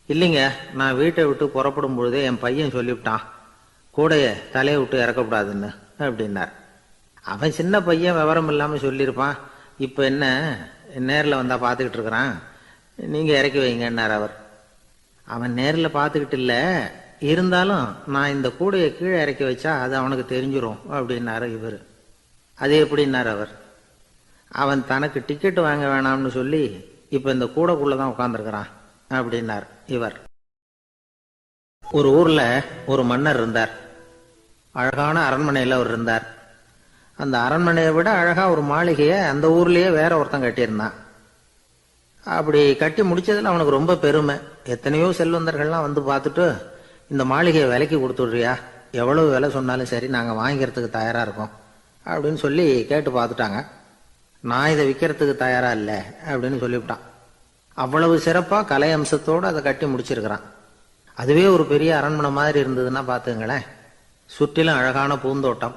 Speaker 2: இல்லைங்க, நான் வீட்டை விட்டு புறப்படும் பொழுதே என் பையன் சொல்லிவிட்டான், கூடைய தலையை விட்டு இறக்கக்கூடாதுன்னு அப்படின்னார். அவன் சின்ன பையன், விவரம் இல்லாம சொல்லியிருப்பான். இப்ப என்ன நேரில் வந்தா பார்த்துக்கிட்டு இருக்கிறான், நீங்க இறக்கி வைங்கன்னார் அவர். அவன் நேரில் பார்த்துக்கிட்டு இல்ல, இருந்தாலும் நான் இந்த கூடையை கீழே இறக்கி வச்சா அது அவனுக்கு தெரிஞ்சிரும் அப்படின்னாரு இவர். அது எப்படின்னார் அவர். அவன் தனக்கு டிக்கெட் வாங்க வேணாம்னு சொல்லி இப்ப இந்த கூடைக்குள்ளதான் உட்கார்ந்துருக்கிறான் அப்படின்னார் இவர். ஒரு ஊர்ல ஒரு மன்னர் இருந்தார். அழகான அரண்மனையில அவர் இருந்தார். அந்த அரண்மனையை விட அழகா ஒரு மாளிகையை அந்த ஊர்லயே வேற ஒருத்தன் கட்டியிருந்தான். அப்படி கட்டி முடிச்சதுல அவனுக்கு ரொம்ப பெருமை. எத்தனையோ செல்வந்தர்கள்லாம் வந்து பார்த்துட்டு, இந்த மாளிகையை விலைக்கு கொடுத்துடுறியா, எவ்வளவு விலை சொன்னாலும் சரி நாங்கள் வாங்கிக்கிறதுக்கு தயாராக இருக்கோம் அப்படின்னு சொல்லி கேட்டு பார்த்துட்டாங்க. நான் இதை விற்கிறதுக்கு தயாராக இல்லை அப்படின்னு சொல்லிவிட்டான். அவ்வளவு சிறப்பாக கலை அம்சத்தோடு அதை கட்டி முடிச்சிருக்கிறான். அதுவே ஒரு பெரிய அரண்மனை மாதிரி இருந்ததுன்னா பார்த்துங்களேன். சுற்றிலும் அழகான பூந்தோட்டம்.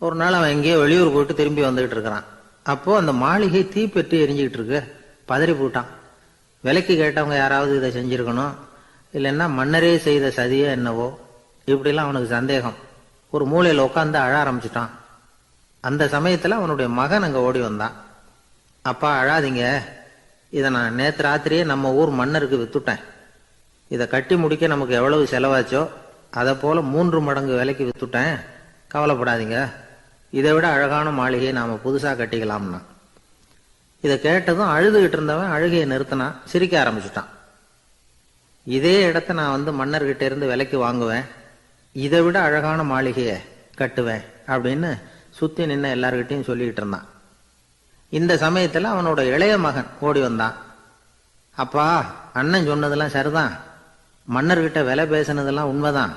Speaker 2: ஒரு நாள் அவன் எங்கேயோ வெளியூர் போயிட்டு திரும்பி வந்துகிட்டு இருக்கிறான். அப்போ அந்த மாளிகை தீப்பெட்டி எரிஞ்சுக்கிட்டு இருக்கு. பதறி போட்டான். விலைக்கு கேட்டவங்க யாராவது இதை செஞ்சிருக்கணும், இல்லைன்னா மன்னரே செய்த சதியோ என்னவோ, இப்படிலாம் அவனுக்கு சந்தேகம். ஒரு மூலையில் உட்காந்து அழ ஆரம்பிச்சிட்டான். அந்த சமயத்தில் அவனுடைய மகன் அங்கே ஓடி வந்தான். அப்பா அழாதீங்க, இதை நான் நேற்று ராத்திரியே நம்ம ஊர் மன்னருக்கு வித்துட்டேன். இதை கட்டி முடிக்க நமக்கு எவ்வளவு செலவாச்சோ அதை போல 3 மடங்கு விலைக்கு வித்துட்டேன். கவலைப்படாதீங்க, இதை விட அழகான மாளிகையை நாம் புதுசாக கட்டிக்கலாம்னா. இதை கேட்டதும் அழுதுகிட்டு இருந்தவன் அழுகையை நிறுத்தினான், சிரிக்க ஆரம்பிச்சுட்டான். இதே இடத்த நான் வந்து மன்னர்கிட்ட இருந்து விலைக்கு வாங்குவேன், இதை விட அழகான மாளிகையை கட்டுவேன் அப்படின்னு சுற்றி நின்று எல்லார்கிட்டையும் சொல்லிக்கிட்டு இருந்தான். இந்த சமயத்தில் அவனோட இளைய மகன் ஓடி வந்தான். அப்பா, அண்ணன் சொன்னதெல்லாம் சரிதான், மன்னர்கிட்ட விலை பேசினதெல்லாம் உண்மைதான்,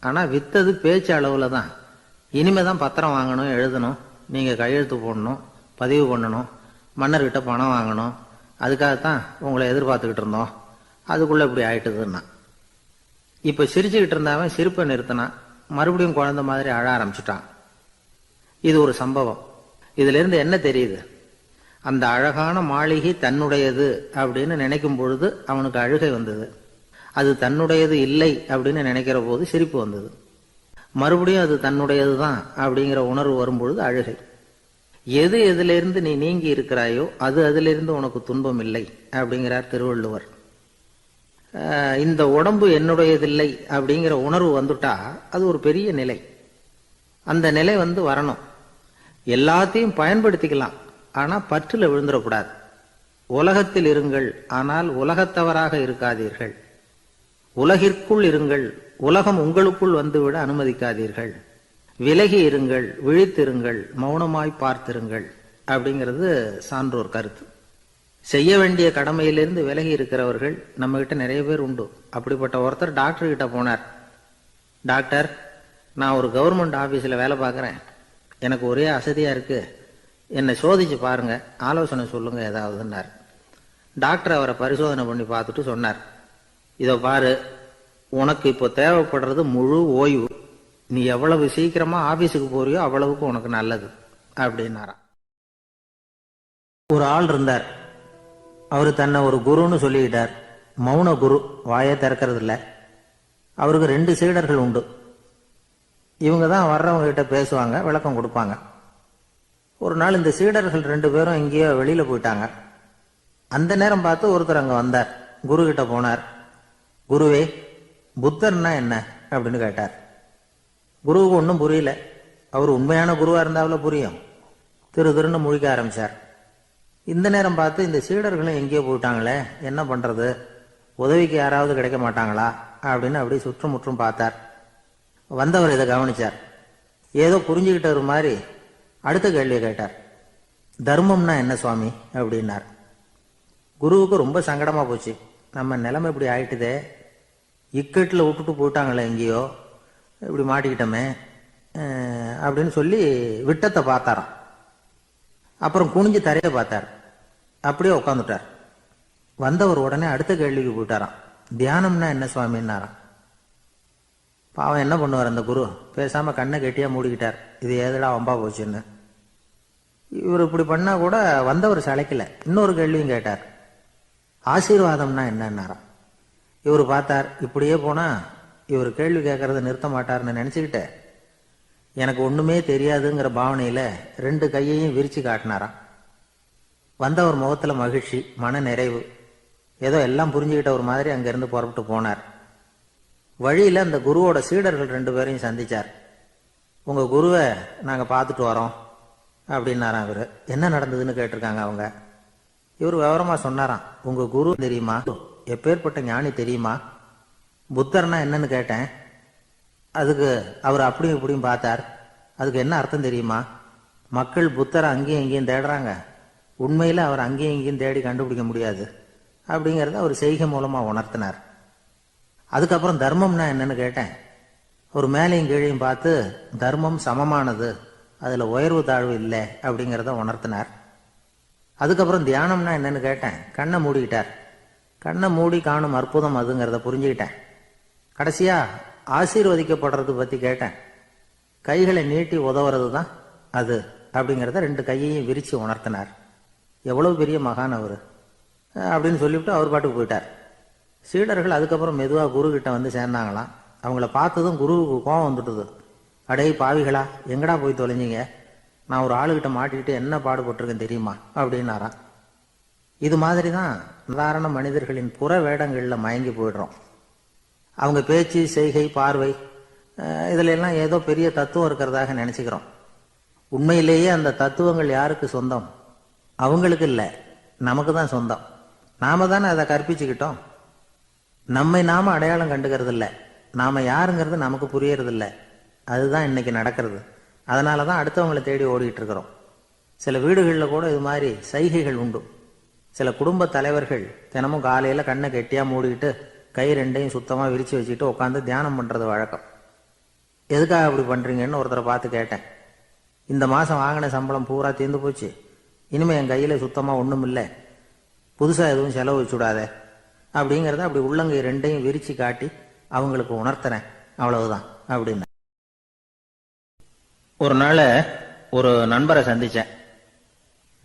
Speaker 2: ஆனால் வித்தது பேச்சு அளவில் தான். இனிமே தான் பத்திரம் வாங்கணும், எழுதணும், நீங்கள் கையெழுத்து போடணும், பதிவு பண்ணணும், மன்னர்கிட்ட பணம் வாங்கணும். அதுக்காகத்தான் உங்களை எதிர்பார்த்துக்கிட்டு இருந்தோம். அதுக்குள்ளே இப்படி ஆயிட்டுதுன்னா. இப்போ சிரிச்சுக்கிட்டு இருந்தவன் சிரிப்பை நிறுத்தினான். மறுபடியும் குழந்தை மாதிரி அழ ஆரம்பிச்சுட்டான். இது ஒரு சம்பவம். இதிலிருந்து என்ன தெரியுது? அந்த அழகான மாளிகை தன்னுடையது அப்படின்னு நினைக்கும் பொழுது அவனுக்கு அழுகை வந்தது. அது தன்னுடையது இல்லை அப்படின்னு நினைக்கிற போது சிரிப்பு வந்தது. மறுபடியும் அது தன்னுடையது தான் அப்படிங்கிற உணர்வு வரும்பொழுது அழுகை. எது எதிலிருந்து நீ நீங்கி இருக்கிறாயோ அது அதிலிருந்து உனக்கு துன்பம் இல்லை அப்படிங்கிறார் திருவள்ளுவர். இந்த உடம்பு என்னுடையதில்லை அப்படிங்கிற உணர்வு வந்துட்டா அது ஒரு பெரிய நிலை. அந்த நிலை வந்து வரணும். எல்லாத்தையும் பயன்படுத்திக்கலாம், ஆனா பற்றில் விழுந்துடக்கூடாது. உலகத்தில் இருங்கள், ஆனால் உலகத்தவராக இருக்காதீர்கள். உலகிற்குள் இருங்கள், உலகம் உங்களுக்குள் வந்துவிட அனுமதிக்காதீர்கள். விலகி இருங்கள், விழித்திருங்கள், மௌனமாய் பார்த்திருங்கள் அப்படிங்கிறது சான்றோர் கருத்து. செய்ய வேண்டிய கடமையிலிருந்து விலகி இருக்கிறவர்கள் நம்ம கிட்ட நிறைய பேர் உண்டு. அப்படிப்பட்ட ஒருத்தர் டாக்டர் கிட்ட போனார். டாக்டர், நான் ஒரு கவர்மெண்ட் ஆபீஸில் வேலை பார்க்குறேன், எனக்கு ஒரே அசதியா இருக்கு, என்னை சோதிச்சு பாருங்க, ஆலோசனை சொல்லுங்க ஏதாவதுன்னார். டாக்டர் அவரை பரிசோதனை பண்ணி பார்த்துட்டு சொன்னார், இதோ பாரு, உனக்கு இப்போ தேவைப்படுறது முழு ஓய்வு. நீ எவ்வளவு சீக்கிரமா ஆபீஸுக்கு போறியோ அவ்வளவுக்கு உனக்கு நல்லது அப்படின்னாராம். ஒரு ஆள் இருந்தார். அவரு தன்னை ஒரு குருன்னு சொல்லிக்கிட்டார். மௌன குரு, வாயை திறக்கிறது இல்லை. அவருக்கு 2 சீடர்கள் உண்டு. இவங்க தான் வர்றவங்க கிட்ட பேசுவாங்க, விளக்கம் கொடுப்பாங்க. ஒரு நாள் இந்த சீடர்கள் 2 பேரும் எங்கேயோ வெளியில போயிட்டாங்க. அந்த நேரம் பார்த்து ஒருத்தர் அங்க வந்தார். குரு கிட்ட போனார். குருவே, புத்தர்னா என்ன அப்படின்னு கேட்டார். குருவுக்கு ஒன்றும் புரியல. அவர் உண்மையான குருவா இருந்தாவில் புரியும். திருன்னு முழிக்க ஆரம்பிச்சார். இந்த நேரம் பார்த்து இந்த சீடர்களும் எங்கேயோ போயிட்டாங்களே, என்ன பண்றது, உதவிக்கு யாராவது கிடைக்க மாட்டாங்களா அப்படின்னு அப்படி சுற்றுமுற்றும் பார்த்தார். வந்தவர் இதை கவனிச்சார். ஏதோ புரிஞ்சுக்கிட்ட மாதிரி அடுத்த கேள்வியை கேட்டார். தர்மம்னா என்ன சுவாமி அப்படின்னார். குருவுக்கு ரொம்ப சங்கடமா போச்சு. நம்ம நிலைமை இப்படி ஆயிட்டுதே, இக்கட்டில் விட்டுட்டு போயிட்டாங்களே எங்கேயோ, இப்படி மாட்டிக்கிட்டோமே அப்படின்னு சொல்லி விட்டத்தை பார்த்தாராம். அப்புறம் குனிஞ்சு தரையை பார்த்தார். அப்படியே உட்காந்துட்டார். வந்தவர் உடனே அடுத்த கேள்விக்கு போயிட்டாராம். தியானம்னா என்ன சுவாமின்னாராம். பாவம் என்ன பண்ணுவார் அந்த குரு, பேசாம கண்ணை கெட்டியா மூடிக்கிட்டார். இது ஏதடா வம்பா போச்சுன்னு. இவர் இப்படி பண்ணா கூட வந்தவர் சளைக்கல. இன்னொரு கேள்வியும் கேட்டார். ஆசீர்வாதம்னா என்னன்னாராம். இவர் பார்த்தார், இப்படியே போனா இவர் கேள்வி கேட்கறத நிறுத்த மாட்டார்னு நினைச்சுக்கிட்டு எனக்கு ஒண்ணுமே தெரியாதுங்கிற பாவனையில 2 கையையும் விரிச்சு காட்டினாராம். வந்தவர் முகத்துல மகிழ்ச்சி, மன நிறைவு, ஏதோ எல்லாம் புரிஞ்சுக்கிட்ட ஒரு மாதிரி அங்கிருந்து புறப்பட்டு போனார். வழியில அந்த குருவோட சீடர்கள் 2 பேரையும் சந்திச்சார். உங்க குருவை நாங்க பார்த்துட்டு வரோம் அப்படின்னாராம். இவரு என்ன நடந்ததுன்னு கேட்டிருக்காங்க அவங்க. இவர் விவரமா சொன்னாராம். உங்க குரு தெரியுமா, எப்பேற்பட்ட ஞானி தெரியுமா, புத்தர்னா என்னன்னு கேட்டேன். அதுக்கு அவர் அப்படியும் இப்படியும் பார்த்தார். அதுக்கு என்ன அர்த்தம் தெரியுமா, மக்கள் புத்தரை அங்கேயும் இங்கேயும் தேடுறாங்க, உண்மையில் அவர் அங்கேயும் இங்கேயும் தேடி கண்டுபிடிக்க முடியாது அப்படிங்கிறத அவர் செய்கை மூலமாக உணர்த்தினார். அதுக்கப்புறம் தர்மம்னா என்னன்னு கேட்டேன். ஒரு மேலையும் கீழையும் பார்த்து தர்மம் சமமானது, அதில் உயர்வு தாழ்வு இல்லை அப்படிங்கிறத உணர்த்தினார். அதுக்கப்புறம் தியானம்னா என்னன்னு கேட்டேன். கண்ணை மூடிக்கிட்டார். கண்ணை மூடி காணும் அற்புதம் அதுங்கிறத புரிஞ்சுக்கிட்டேன். கடைசியா ஆசீர்வதிக்கப்படுறது பற்றி கேட்டேன். கைகளை நீட்டி உதவுறது தான் அது அப்படிங்கிறத 2 கையையும் விரித்து உணர்த்தினார். எவ்வளவு பெரிய மகான் அவர் அப்படின்னு சொல்லிவிட்டு அவர் பாட்டுக்கு போயிட்டார். சீடர்கள் அதுக்கப்புறம் மெதுவாக குரு கிட்ட வந்து சேர்ந்தாங்களாம். அவங்கள பார்த்ததும் குருவுக்கு கோபம் வந்துட்டுது. அடே பாவிகளா, எங்கடா போய் தொலைஞ்சிங்க? நான் ஒரு ஆளுகிட்ட மாட்டிக்கிட்டு என்ன பாடுபட்டிருக்கேன் தெரியுமா அப்படின்னாராம். இது மாதிரி தான் சாதாரண மனிதர்களின் புற வேடங்களில் மயங்கி போயிடுறோம். அவங்க பேச்சு, செய்கை, பார்வை இதில் எல்லாம் ஏதோ பெரிய தத்துவம் இருக்கிறதாக நினச்சிக்கிறோம். உண்மையிலேயே அந்த தத்துவங்கள் யாருக்கு சொந்தம்? அவங்களுக்கு இல்லை, நமக்கு தான் சொந்தம். நாம தானே அதை கற்பிச்சுக்கிட்டோம். நம்மை நாம அடையாளம் கண்டுக்கிறது இல்லை. நாம யாருங்கிறது நமக்கு புரியறது இல்லை. அதுதான் இன்னைக்கு நடக்கிறது. அதனால தான் அடுத்தவங்களை தேடி ஓடிட்டு இருக்கிறோம். சில வீடுகளில் கூட இது மாதிரி சைகைகள் உண்டு. சில குடும்ப தலைவர்கள் தினமும் காலையில் கண்ணை கெட்டியாக மூடிக்கிட்டு கை 2ஐயும் சுத்தமாக விரித்து வச்சுக்கிட்டு உட்காந்து தியானம் பண்ணுறது வழக்கம். எதுக்காக அப்படி பண்ணுறீங்கன்னு ஒருத்தரை பார்த்து கேட்டேன். இந்த மாதம் வாங்கின சம்பளம் பூரா தீர்ந்து போச்சு, இனிமேல் என் கையில் சுத்தமாக ஒன்றும் இல்லை, புதுசாக எதுவும் செலவு வச்சுடாத அப்படிங்கிறத அப்படி உள்ளங்கை 2ஐயும் விரித்து காட்டி அவங்களுக்கு உணர்த்துறேன், அவ்வளவுதான் அப்படின்னு. ஒரு நாள் ஒரு நண்பரை சந்தித்தேன்.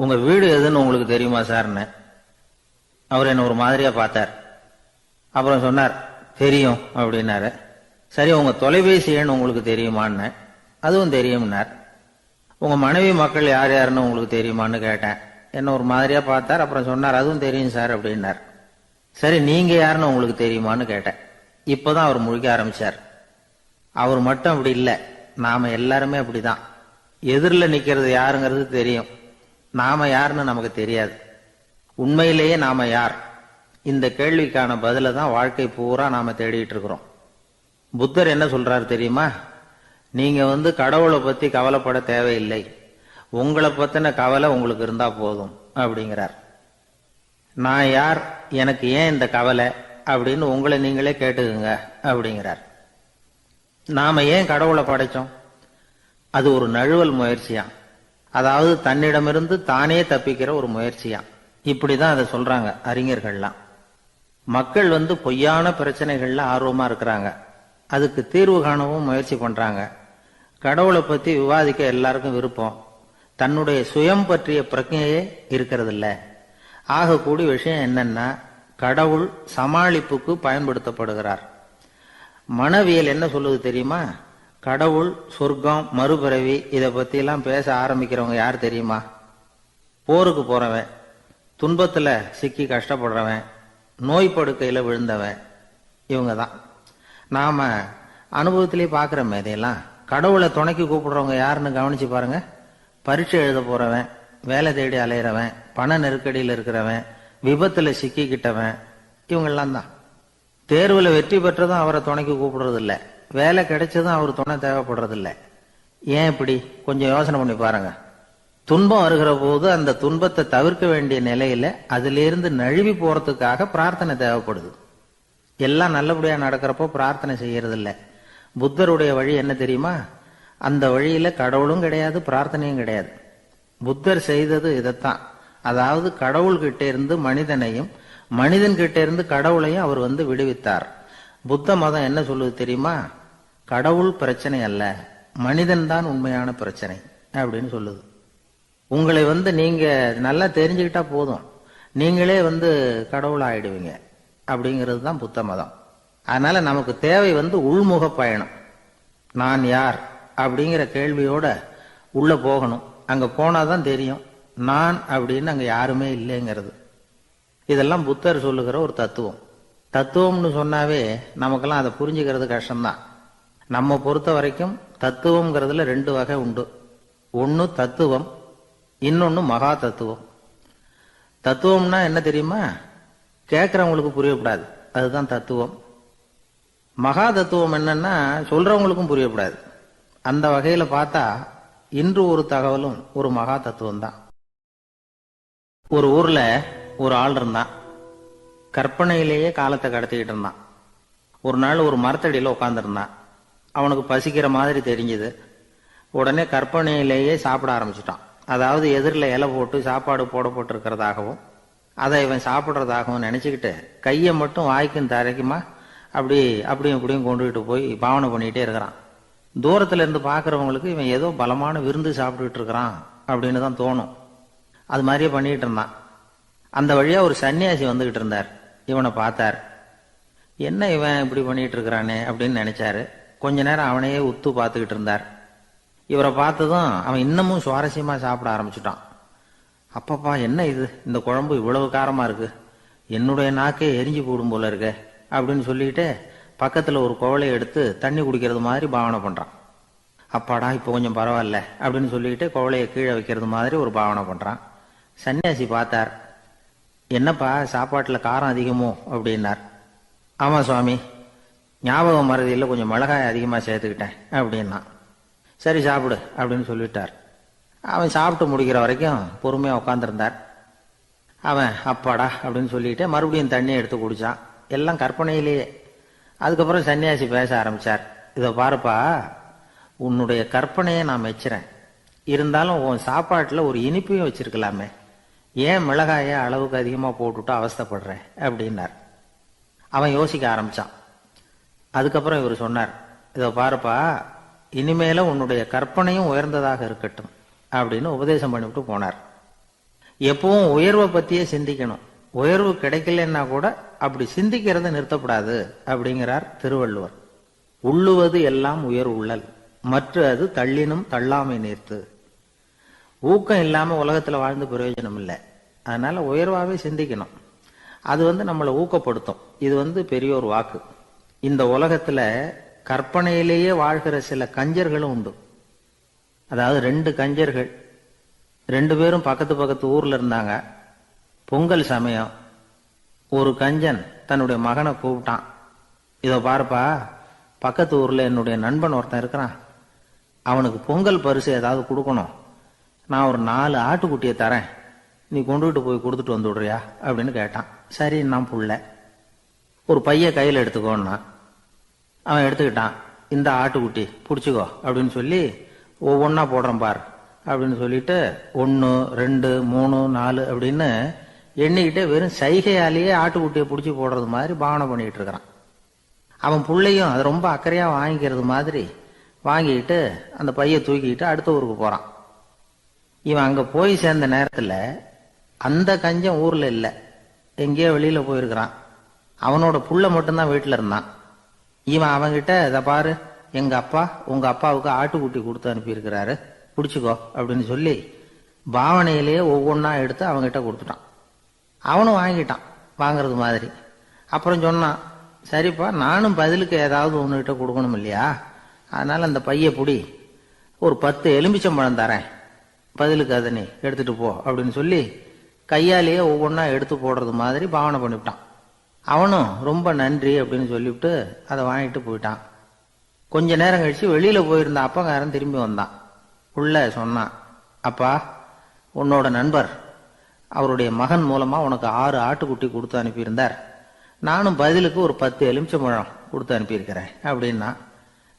Speaker 2: உங்கள் வீடு எதுன்னு உங்களுக்கு தெரியுமா சார்ன்னு. அவர் என்னை ஒரு மாதிரியாக பார்த்தார். அப்புறம் சொன்னார், தெரியும் அப்படின்னாரு. சரி, உங்கள் தொலைபேசி எண் உங்களுக்கு தெரியுமான்னு. அதுவும் தெரியும்னார். உங்கள் மனைவி மக்கள் யார் யாருன்னு உங்களுக்கு தெரியுமான்னு கேட்டேன். என்ன ஒரு மாதிரியாக பார்த்தார். அப்புறம் சொன்னார், அதுவும் தெரியும் சார் அப்படின்னார். சரி, நீங்கள் யாருன்னு உங்களுக்கு தெரியுமான்னு கேட்டேன். இப்போதான் அவர் முழிக்க ஆரம்பிச்சார். அவர் மட்டும் அப்படி இல்லை, நாம எல்லாருமே அப்படிதான். எதிரில் நிற்கிறது யாருங்கிறது தெரியும், நாம யாருன்னு நமக்கு தெரியாது. உண்மையிலேயே நாம யார்? இந்த கேள்விக்கான பதிலை தான் வாழ்க்கை பூரா நாம தேடிட்டு இருக்கிறோம். புத்தர் என்ன சொல்றாரு தெரியுமா? நீங்க கடவுளை பத்தி கவலைப்பட தேவையில்லை, உங்களை பத்தின கவலை உங்களுக்கு இருந்தா போதும் அப்படிங்கிறார். நான் யார், எனக்கு ஏன் இந்த கவலை அப்படின்னு உங்களை நீங்களே கேட்டுக்குங்க அப்படிங்கிறார். நாம ஏன் கடவுளை படைச்சோம்? அது ஒரு நழுவல் முயற்சியா, அதாவது தன்னிடமிருந்து தானே தப்பிக்கிற ஒரு முயற்சியா. இப்படிதான் அதை சொல்றாங்க அறிஞர்கள்லாம். மக்கள் பொய்யான பிரச்சனைகள்ல ஆர்வமா இருக்கிறாங்க, அதுக்கு தீர்வு காணவும் முயற்சி பண்றாங்க. கடவுளை பத்தி விவாதிக்க எல்லாருக்கும் விருப்பம், தன்னுடைய சுயம் பற்றிய பிரஜையே இருக்கிறது இல்ல. ஆகக்கூடிய விஷயம் என்னன்னா, கடவுள் சமாளிப்புக்கு பயன்படுத்தப்படுகிறார். மனவியல் என்ன சொல்லுது தெரியுமா? கடவுள், சொர்க்கம், மறுபிறவி இதை பத்தி எல்லாம் பேச ஆரம்பிக்கிறவங்க யார் தெரியுமா? போருக்கு போறவன், துன்பத்துல சிக்கி கஷ்டப்படுறவன், நோய் படுக்கையில விழுந்தவன், இவங்க தான். நாம அனுபவத்திலே பார்க்கிறோமே இதையெல்லாம். கடவுளை துணைக்கு கூப்பிடுறவங்க யாருன்னு கவனிச்சு பாருங்க. பரீட்சை எழுத போறவன், வேலை தேடி அலையிறவன், பண நெருக்கடியில் இருக்கிறவன், விபத்துல சிக்கிக்கிட்டவன், இவங்கெல்லாம் தான். தேர்வுல வெற்றி பெற்றதும் அவரை துணைக்கு கூப்பிடுறது இல்லை, வேலை கிடைச்சதும் அவர் துணை தேவைப்படுறது இல்லை. ஏன் இப்படி? கொஞ்சம் யோசனை பண்ணி பாருங்க. துன்பம் வருகிற போது அந்த துன்பத்தை தவிர்க்க வேண்டிய நிலையில அதிலிருந்து நழுவி போறதுக்காக பிரார்த்தனை தேவைப்படுது. எல்லாம் நல்லபடியா நடக்கிறப்போ பிரார்த்தனை செய்யறது இல்லை. புத்தருடைய வழி என்ன தெரியுமா? அந்த வழியில கடவுளும் கிடையாது, பிரார்த்தனையும் கிடையாது. புத்தர் செய்தது இதைத்தான். அதாவது கடவுள்கிட்ட இருந்து மனிதனையும், மனிதன் கிட்ட இருந்து கடவுளையும் அவர் விடுவித்தார். புத்த மதம் என்ன சொல்லுது தெரியுமா? கடவுள் பிரச்சனை அல்ல, மனிதன் தான் உண்மையான பிரச்சனை அப்படின்னு சொல்லுது. உங்களை நீங்க நல்லா தெரிஞ்சுக்கிட்டா போதும், நீங்களே கடவுள் ஆயிடுவீங்க அப்படிங்கிறது தான் புத்த மதம். அதனால நமக்கு தேவை உள்முக பயணம். நான் யார் அப்படிங்கிற கேள்வியோட உள்ள போகணும். அங்க போனாதான் தெரியும் நான் அப்படின்னு அங்க யாருமே இல்லைங்கிறது. இதெல்லாம் புத்தர் சொல்லுகிற ஒரு தத்துவம். தத்துவம்னு சொன்னாவே நமக்கெல்லாம் அதை புரிஞ்சுக்கிறது கஷ்டம்தான். நம்ம பொறுத்த வரைக்கும் தத்துவம்ங்கிறதுல 2 வகை உண்டு. ஒன்னு தத்துவம், இன்னொன்னு மகா தத்துவம். தத்துவம்னா என்ன தெரியுமா? கேட்கறவங்களுக்கு புரியக்கூடாது, அதுதான் தத்துவம். மகா தத்துவம் என்னன்னா சொல்றவங்களுக்கும் புரியக்கூடாது. அந்த வகையில பார்த்தா இன்று ஒரு தகவலும் ஒரு மகா தத்துவம் தான். ஒரு ஊர்ல ஒரு ஆள் இருந்தான். கற்பனையிலேயே காலத்தை கடத்திக்கிட்டு இருந்தான். ஒரு நாள் ஒரு மரத்தடியில உட்காந்துருந்தான். அவனுக்கு பசிக்கிற மாதிரி தெரிஞ்சது. உடனே கற்பனையிலேயே சாப்பிட ஆரம்பிச்சுட்டான். அதாவது எதிரில் இலை போட்டு சாப்பாடு போடப்பட்டிருக்கிறதாகவும் அதை இவன் சாப்பிட்றதாகவும் நினைச்சுக்கிட்டு கையை மட்டும் வாய்க்கும் தரைக்குமா அப்படியும் இப்படியும் கொண்டுகிட்டு போய் பாவனை பண்ணிக்கிட்டே இருக்கிறான். தூரத்துல இருந்து பாக்குறவங்களுக்கு இவன் ஏதோ பலமான விருந்து சாப்பிட்டுட்டு இருக்கிறான் அப்படின்னு தான் தோணும். அது மாதிரியே பண்ணிட்டு இருந்தான். அந்த வழியா ஒரு சன்னியாசி வந்துகிட்டு இருந்தார். இவனை பார்த்தார். என்ன இவன் இப்படி பண்ணிட்டு இருக்கிறானே அப்படின்னு நினைச்சாரு. கொஞ்ச நேரம் அவனையே உத்து பார்த்துக்கிட்டு இருந்தார். இவரை பார்த்ததும் அவன் இன்னமும் சுவாரஸ்யமா சாப்பிட ஆரம்பிச்சுட்டான். அப்பப்பா, என்ன இது, இந்த குழம்பு இவ்வளவு காரமா இருக்கு, என்னுடைய நாக்கே எரிஞ்சு போடும் போல இருக்க அப்படின்னு சொல்லிட்டு பக்கத்துல ஒரு குவளையை எடுத்து தண்ணி குடிக்கிறது மாதிரி பாவனை பண்றான். அப்பாடா, இப்போ கொஞ்சம் பரவாயில்ல அப்படின்னு சொல்லிட்டு குவளையை கீழே வைக்கிறது மாதிரி ஒரு பாவனை பண்றான். சன்னியாசி பார்த்தார். என்னப்பா, சாப்பாட்டுல காரம் அதிகமோ அப்படின்னார். ஆமா சுவாமி, ஞாபகம் மறதியில் கொஞ்சம் மிளகாய் அதிகமா சேர்த்துக்கிட்டேன் அப்படின்னா. சரி சாப்பிடு அப்படின்னு சொல்லிட்டார். அவன் சாப்பிட்டு முடிக்கிற வரைக்கும் பொறுமையா உட்காந்துருந்தார். அவன் அப்பாடா அப்படின்னு சொல்லிட்டு மறுபடியும் தண்ணியை எடுத்து குடிச்சான். எல்லாம் கற்பனையிலேயே. அதுக்கப்புறம் சன்னியாசி பேச ஆரம்பிச்சார். இதை பாருப்பா, உன்னுடைய கற்பனையை நான் மெச்சுறேன். இருந்தாலும் உன் சாப்பாட்டுல ஒரு இனிப்பையும் வச்சிருக்கலாமே, ஏன் மிளகாய அளவுக்கு அதிகமா போட்டுட்டு அவஸ்தைப்படுற அப்படின்னார். அவன் யோசிக்க ஆரம்பிச்சான். அதுக்கப்புறம் இவர் சொன்னார், இதை பாருப்பா, இனிமேல உன்னுடைய கற்பனையும் உயர்ந்ததாக இருக்கட்டும் அப்படின்னு உபதேசம் பண்ணிவிட்டு போனார். எப்பவும் உயர்வை பத்தியே சிந்திக்கணும். உயர்வு கிடைக்கலன்னா கூட அப்படி சிந்திக்கிறத நிறுத்தப்படாது அப்படிங்கிறார் திருவள்ளுவர். உள்ளுவது எல்லாம் உயர் உள்ளல், மற்ற அது தள்ளினும் தள்ளாமை நேர்த்து. ஊக்கம் இல்லாம உலகத்துல வாழ்ந்து பிரயோஜனம் இல்லை. அதனால உயர்வாவே சிந்திக்கணும். அது நம்மளை ஊக்கப்படுத்தும். இது பெரிய ஒரு வாக்கு. இந்த உலகத்துல கற்பனையிலேயே வாழ்கிற சில கஞ்சர்களும் உண்டு. அதாவது 2 கஞ்சர்கள், 2 பேரும் பக்கத்து பக்கத்து ஊர்ல இருந்தாங்க. பொங்கல் சமயம். ஒரு கஞ்சன் தன்னுடைய மகனை கூப்பிட்டான். இதோ பாருப்பா, பக்கத்து ஊர்ல என்னுடைய நண்பன் ஒருத்தன் இருக்கிறான். அவனுக்கு பொங்கல் பரிசு ஏதாவது கொடுக்கணும். நான் ஒரு 4 ஆட்டுக்குட்டியை தரேன், நீ கொண்டுகிட்டு போய் கொடுத்துட்டு வந்து விடுறியா அப்படின்னு கேட்டான். சரி, நான் புள்ள. ஒரு பைய கையில் எடுத்துக்கோன்னா அவன் எடுத்துக்கிட்டான். இந்த ஆட்டுக்குட்டி பிடிச்சிக்கோ அப்படின்னு சொல்லி ஒவ்வொன்னா போடுறேன் பார் அப்படின்னு சொல்லிட்டு 1 2 3 4 அப்படின்னு எண்ணிக்கிட்டே வெறும் சைகையாலேயே ஆட்டுக்குட்டியை பிடிச்சி போடுறது மாதிரி பாவனை பண்ணிட்டு இருக்கிறான். அவன் பிள்ளையும் அது ரொம்ப அக்கறையா வாங்கிக்கிறது மாதிரி வாங்கிட்டு அந்த பைய தூக்கிட்டு அடுத்த ஊருக்கு போறான். இவன் அங்க போய் சேர்ந்த நேரத்துல அந்த கஞ்சன் ஊர்ல இல்ல, எங்கேயோ வெளியில போயிருக்கிறான். அவனோட புள்ள மட்டும்தான் வீட்டுல இருந்தான். இவன் அவன்கிட்ட, இதை பாரு, எங்க அப்பா உங்க அப்பாவுக்கு ஆட்டுக்குட்டி கொடுத்து அனுப்பியிருக்கிறாரு, பிடிச்சிக்கோ அப்படின்னு சொல்லி பாவனையிலேயே ஒவ்வொன்னா எடுத்து அவன்கிட்ட கொடுத்துட்டான். அவனும் வாங்கிட்டான் வாங்குறது மாதிரி. அப்புறம் சொன்னான், சரிப்பா, நானும் பதிலுக்கு ஏதாவது ஒன்னுகிட்ட கொடுக்கணும் இல்லையா, அதனால அந்த பைய புடி, ஒரு 10 எலுமிச்சம்பழம் தரேன், பதிலுக்கு அதை நீ எடுத்துட்டு போ அப்படின்னு சொல்லி கையாலேயே ஒவ்வொன்னா எடுத்து போடுறது மாதிரி பாவனை பண்ணிவிட்டான். அவனும் ரொம்ப நன்றி அப்படின்னு சொல்லிவிட்டு அதை வாங்கிட்டு போயிட்டான். கொஞ்ச நேரம் கழிச்சு வெளியில போயிருந்த அப்பங்காரன் திரும்பி வந்தான். உள்ள சொன்னான், அப்பா, உன்னோட நண்பர் அவருடைய மகன் மூலமா உனக்கு 6 ஆட்டுக்குட்டி கொடுத்து அனுப்பியிருந்தார். நானும் பதிலுக்கு ஒரு 10 எலுமிச்சம்பழம் கொடுத்து அனுப்பியிருக்கிறேன் அப்படின்னா.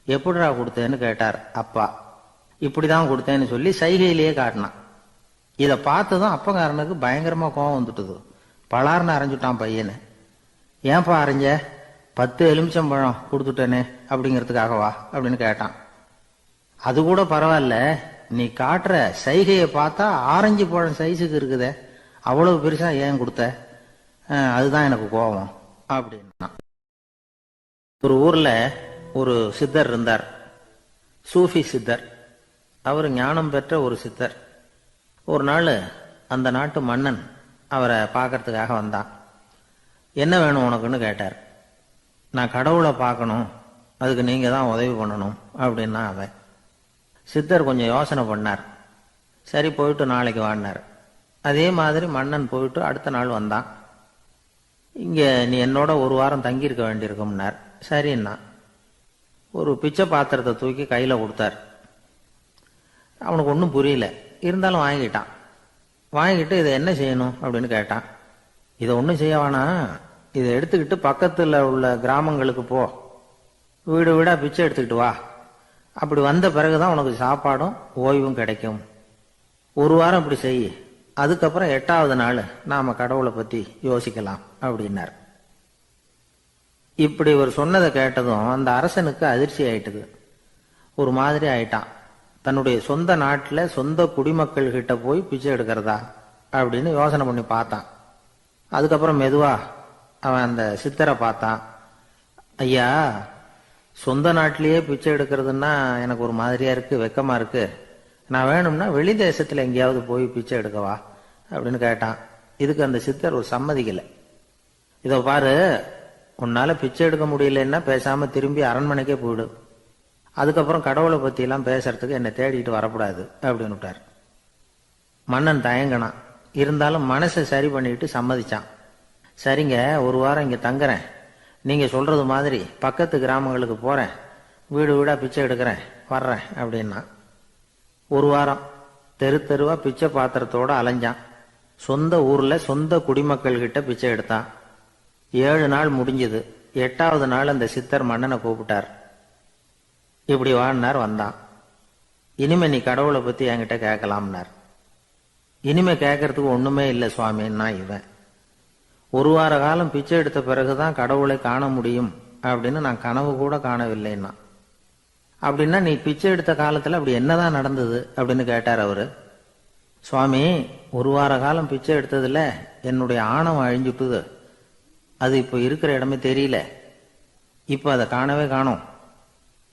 Speaker 2: எப்படிடா கொடுத்தேன்னு கேட்டார் அப்பா. இப்படிதான் கொடுத்தேன்னு சொல்லி சைகையிலேயே காட்டினான். இதை பார்த்ததும் அப்பங்காரனுக்கு பயங்கரமா கோபம் வந்துட்டுது. பலார்னு அரைஞ்சுட்டான் பையனு. ஏன்பா அரைஞ்ச? 10 எலுமிச்சம்பழம் கொடுத்துட்டேனே அப்படிங்கிறதுக்காகவா அப்படின்னு கேட்டான். அது கூட பரவாயில்ல, நீ காட்டுற சைகையை பார்த்தா ஆரஞ்சு பழம் சைஸுக்கு இருக்குதே, அவ்வளவு பெருசா ஏன் கொடுத்த? அதுதான் எனக்கு கோபம் அப்படின்னா. ஒரு ஊர்ல ஒரு சித்தர் இருந்தார், சூஃபி சித்தர். அவர் ஞானம் பெற்ற ஒரு சித்தர். ஒரு நாள் அந்த நாட்டு மன்னன் அவரை பார்க்கறதுக்காக வந்தான். என்ன வேணும் உனக்குன்னு கேட்டார். நான் கடவுளை பார்க்கணும், அதுக்கு நீங்க தான் உதவி பண்ணணும் அப்படின்னா அவன். சித்தர் கொஞ்சம் யோசனை பண்ணார். சரி, போயிட்டு நாளைக்கு வாடினார். அதே மாதிரி மன்னன் போயிட்டு அடுத்த நாள் வந்தான். இங்க நீ என்னோட 1 வாரம் தங்கியிருக்க வேண்டியிருக்கும்னார். சரின்னா ஒரு பிச்சை பாத்திரத்தை தூக்கி கையில கொடுத்தார். அவனுக்கு ஒன்றும் புரியல, இருந்தாலும் வாங்கிட்டான். வாங்கிட்டு இதை என்ன செய்யணும் அப்படின்னு கேட்டான். இதை ஒன்றும் செய்ய வேணாம், இதை எடுத்துக்கிட்டு பக்கத்தில் உள்ள கிராமங்களுக்கு போ, வீடு வீடாக பிச்சை எடுத்துக்கிட்டு வா. அப்படி வந்த பிறகுதான் உனக்கு சாப்பாடும் ஓய்வும் கிடைக்கும். ஒரு வாரம் இப்படி செய், அதுக்கப்புறம் 8வது நாள் நாம கடவுளை பற்றி யோசிக்கலாம் அப்படின்னார். இப்படி ஒரு சொன்னதை கேட்டதும் அந்த அரசனுக்கு அதிர்ச்சி ஆயிட்டுது. ஒரு மாதிரி ஆயிட்டான். தன்னுடைய சொந்த நாட்டில் சொந்த குடிமக்கள் கிட்ட போய் பிச்சை எடுக்கிறதா அப்படின்னு யோசனை பண்ணி பார்த்தான். அதுக்கப்புறம் மெதுவா அவன் அந்த சித்தரை பார்த்தான். ஐயா, சொந்த நாட்டிலேயே பிச்சை எடுக்கிறதுன்னா எனக்கு ஒரு மாதிரியா இருக்கு, வெக்கமா இருக்கு. நான் வேணும்னா வெளி தேசத்துல எங்கேயாவது போய் பிச்சை எடுக்கவா அப்படின்னு கேட்டான். இதுக்கு அந்த சித்தர் ஒரு சம்மதிக்கலை. இதோ பாரு, உன்னால பிச்சை எடுக்க முடியலன்னா பேசாம திரும்பி அரண்மனைக்கே போயிடு. அதுக்கப்புறம் கடவுளை பத்தி எல்லாம் பேசுறதுக்கு என்னை தேடிட்டு வரக்கூடாது அப்படின்னு விட்டார். மன்னன் தயங்கினான். இருந்தாலும் மனசை சரி பண்ணிட்டு சம்மதிச்சான். சரிங்க, ஒரு வாரம் இங்க தங்குறேன், நீங்க சொல்றது மாதிரி பக்கத்து கிராமங்களுக்கு போறேன், வீடு வீடா பிச்சை எடுக்கிறேன், வர்றேன் அப்படின்னா. ஒரு வாரம் தெரு தெருவா பிச்சை பாத்திரத்தோட அலைஞ்சான். சொந்த ஊர்ல சொந்த குடிமக்கள் கிட்ட பிச்சை எடுத்தான். 7 நாள் முடிஞ்சது. 8வது நாள் அந்த சித்தர் மன்னனை கூப்பிட்டார். இப்படி வாழ்னார். வந்தான். இனிமே நீ கடவுளை பத்தி என்கிட்ட கேட்கலாம்னார். இனிமே கேட்கறதுக்கு ஒண்ணுமே இல்லை சுவாமின்னா இவன். ஒரு வார காலம் பிச்சை எடுத்த பிறகுதான் கடவுளை காண முடியும் அப்படின்னு நான் கனவு கூட காணவில்லைன்னா. அப்படின்னா நீ பிச்சை எடுத்த காலத்துல அப்படி என்னதான் நடந்தது அப்படின்னு கேட்டார் அவரு. சுவாமி, ஒரு வார காலம் பிச்சை எடுத்ததுல என்னுடைய ஆணவம் அழிஞ்சுட்டுது. அது இப்போ இருக்கிற இடமே தெரியல. இப்போ அதை காணவே காணோம்.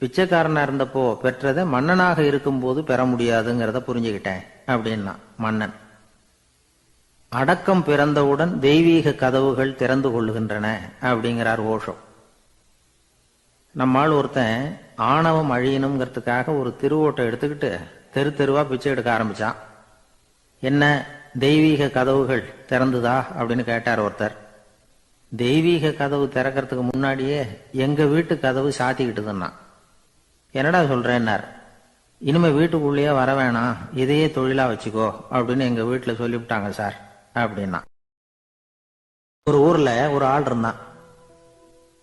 Speaker 2: பிச்சைக்காரனா இருந்தப்போ பெற்றதை மன்னனாக இருக்கும்போது பெற முடியாதுங்கிறத புரிஞ்சுக்கிட்டேன் அப்படின்னா மன்னன். அடக்கம் பிறந்தவுடன் தெய்வீக கதவுகள் திறந்து கொள்ளுகின்றன அப்படிங்கிறார் ஓஷோ. நம்மால் ஒருத்தன் ஆணவம் அழியணுங்கிறதுக்காக ஒரு திருவோட்டை எடுத்துக்கிட்டு தெரு தெருவா பிச்சை எடுக்க ஆரம்பிச்சான். என்ன, தெய்வீக கதவுகள் திறந்துதா அப்படின்னு கேட்டார் ஒருத்தர். தெய்வீக கதவு திறக்கிறதுக்கு முன்னாடியே எங்க வீட்டு கதவு சாத்திக்கிட்டுதுன்னா. என்னடா சொல்றேன்னார். இனிமே வீட்டுக்குள்ளேயே வர வேணாம், இதையே தொழிலா வச்சுக்கோ அப்படின்னு எங்க வீட்டுல சொல்லிவிட்டாங்க சார் அப்படின்னா. ஒரு ஊர்ல ஒரு ஆள் இருந்தான்.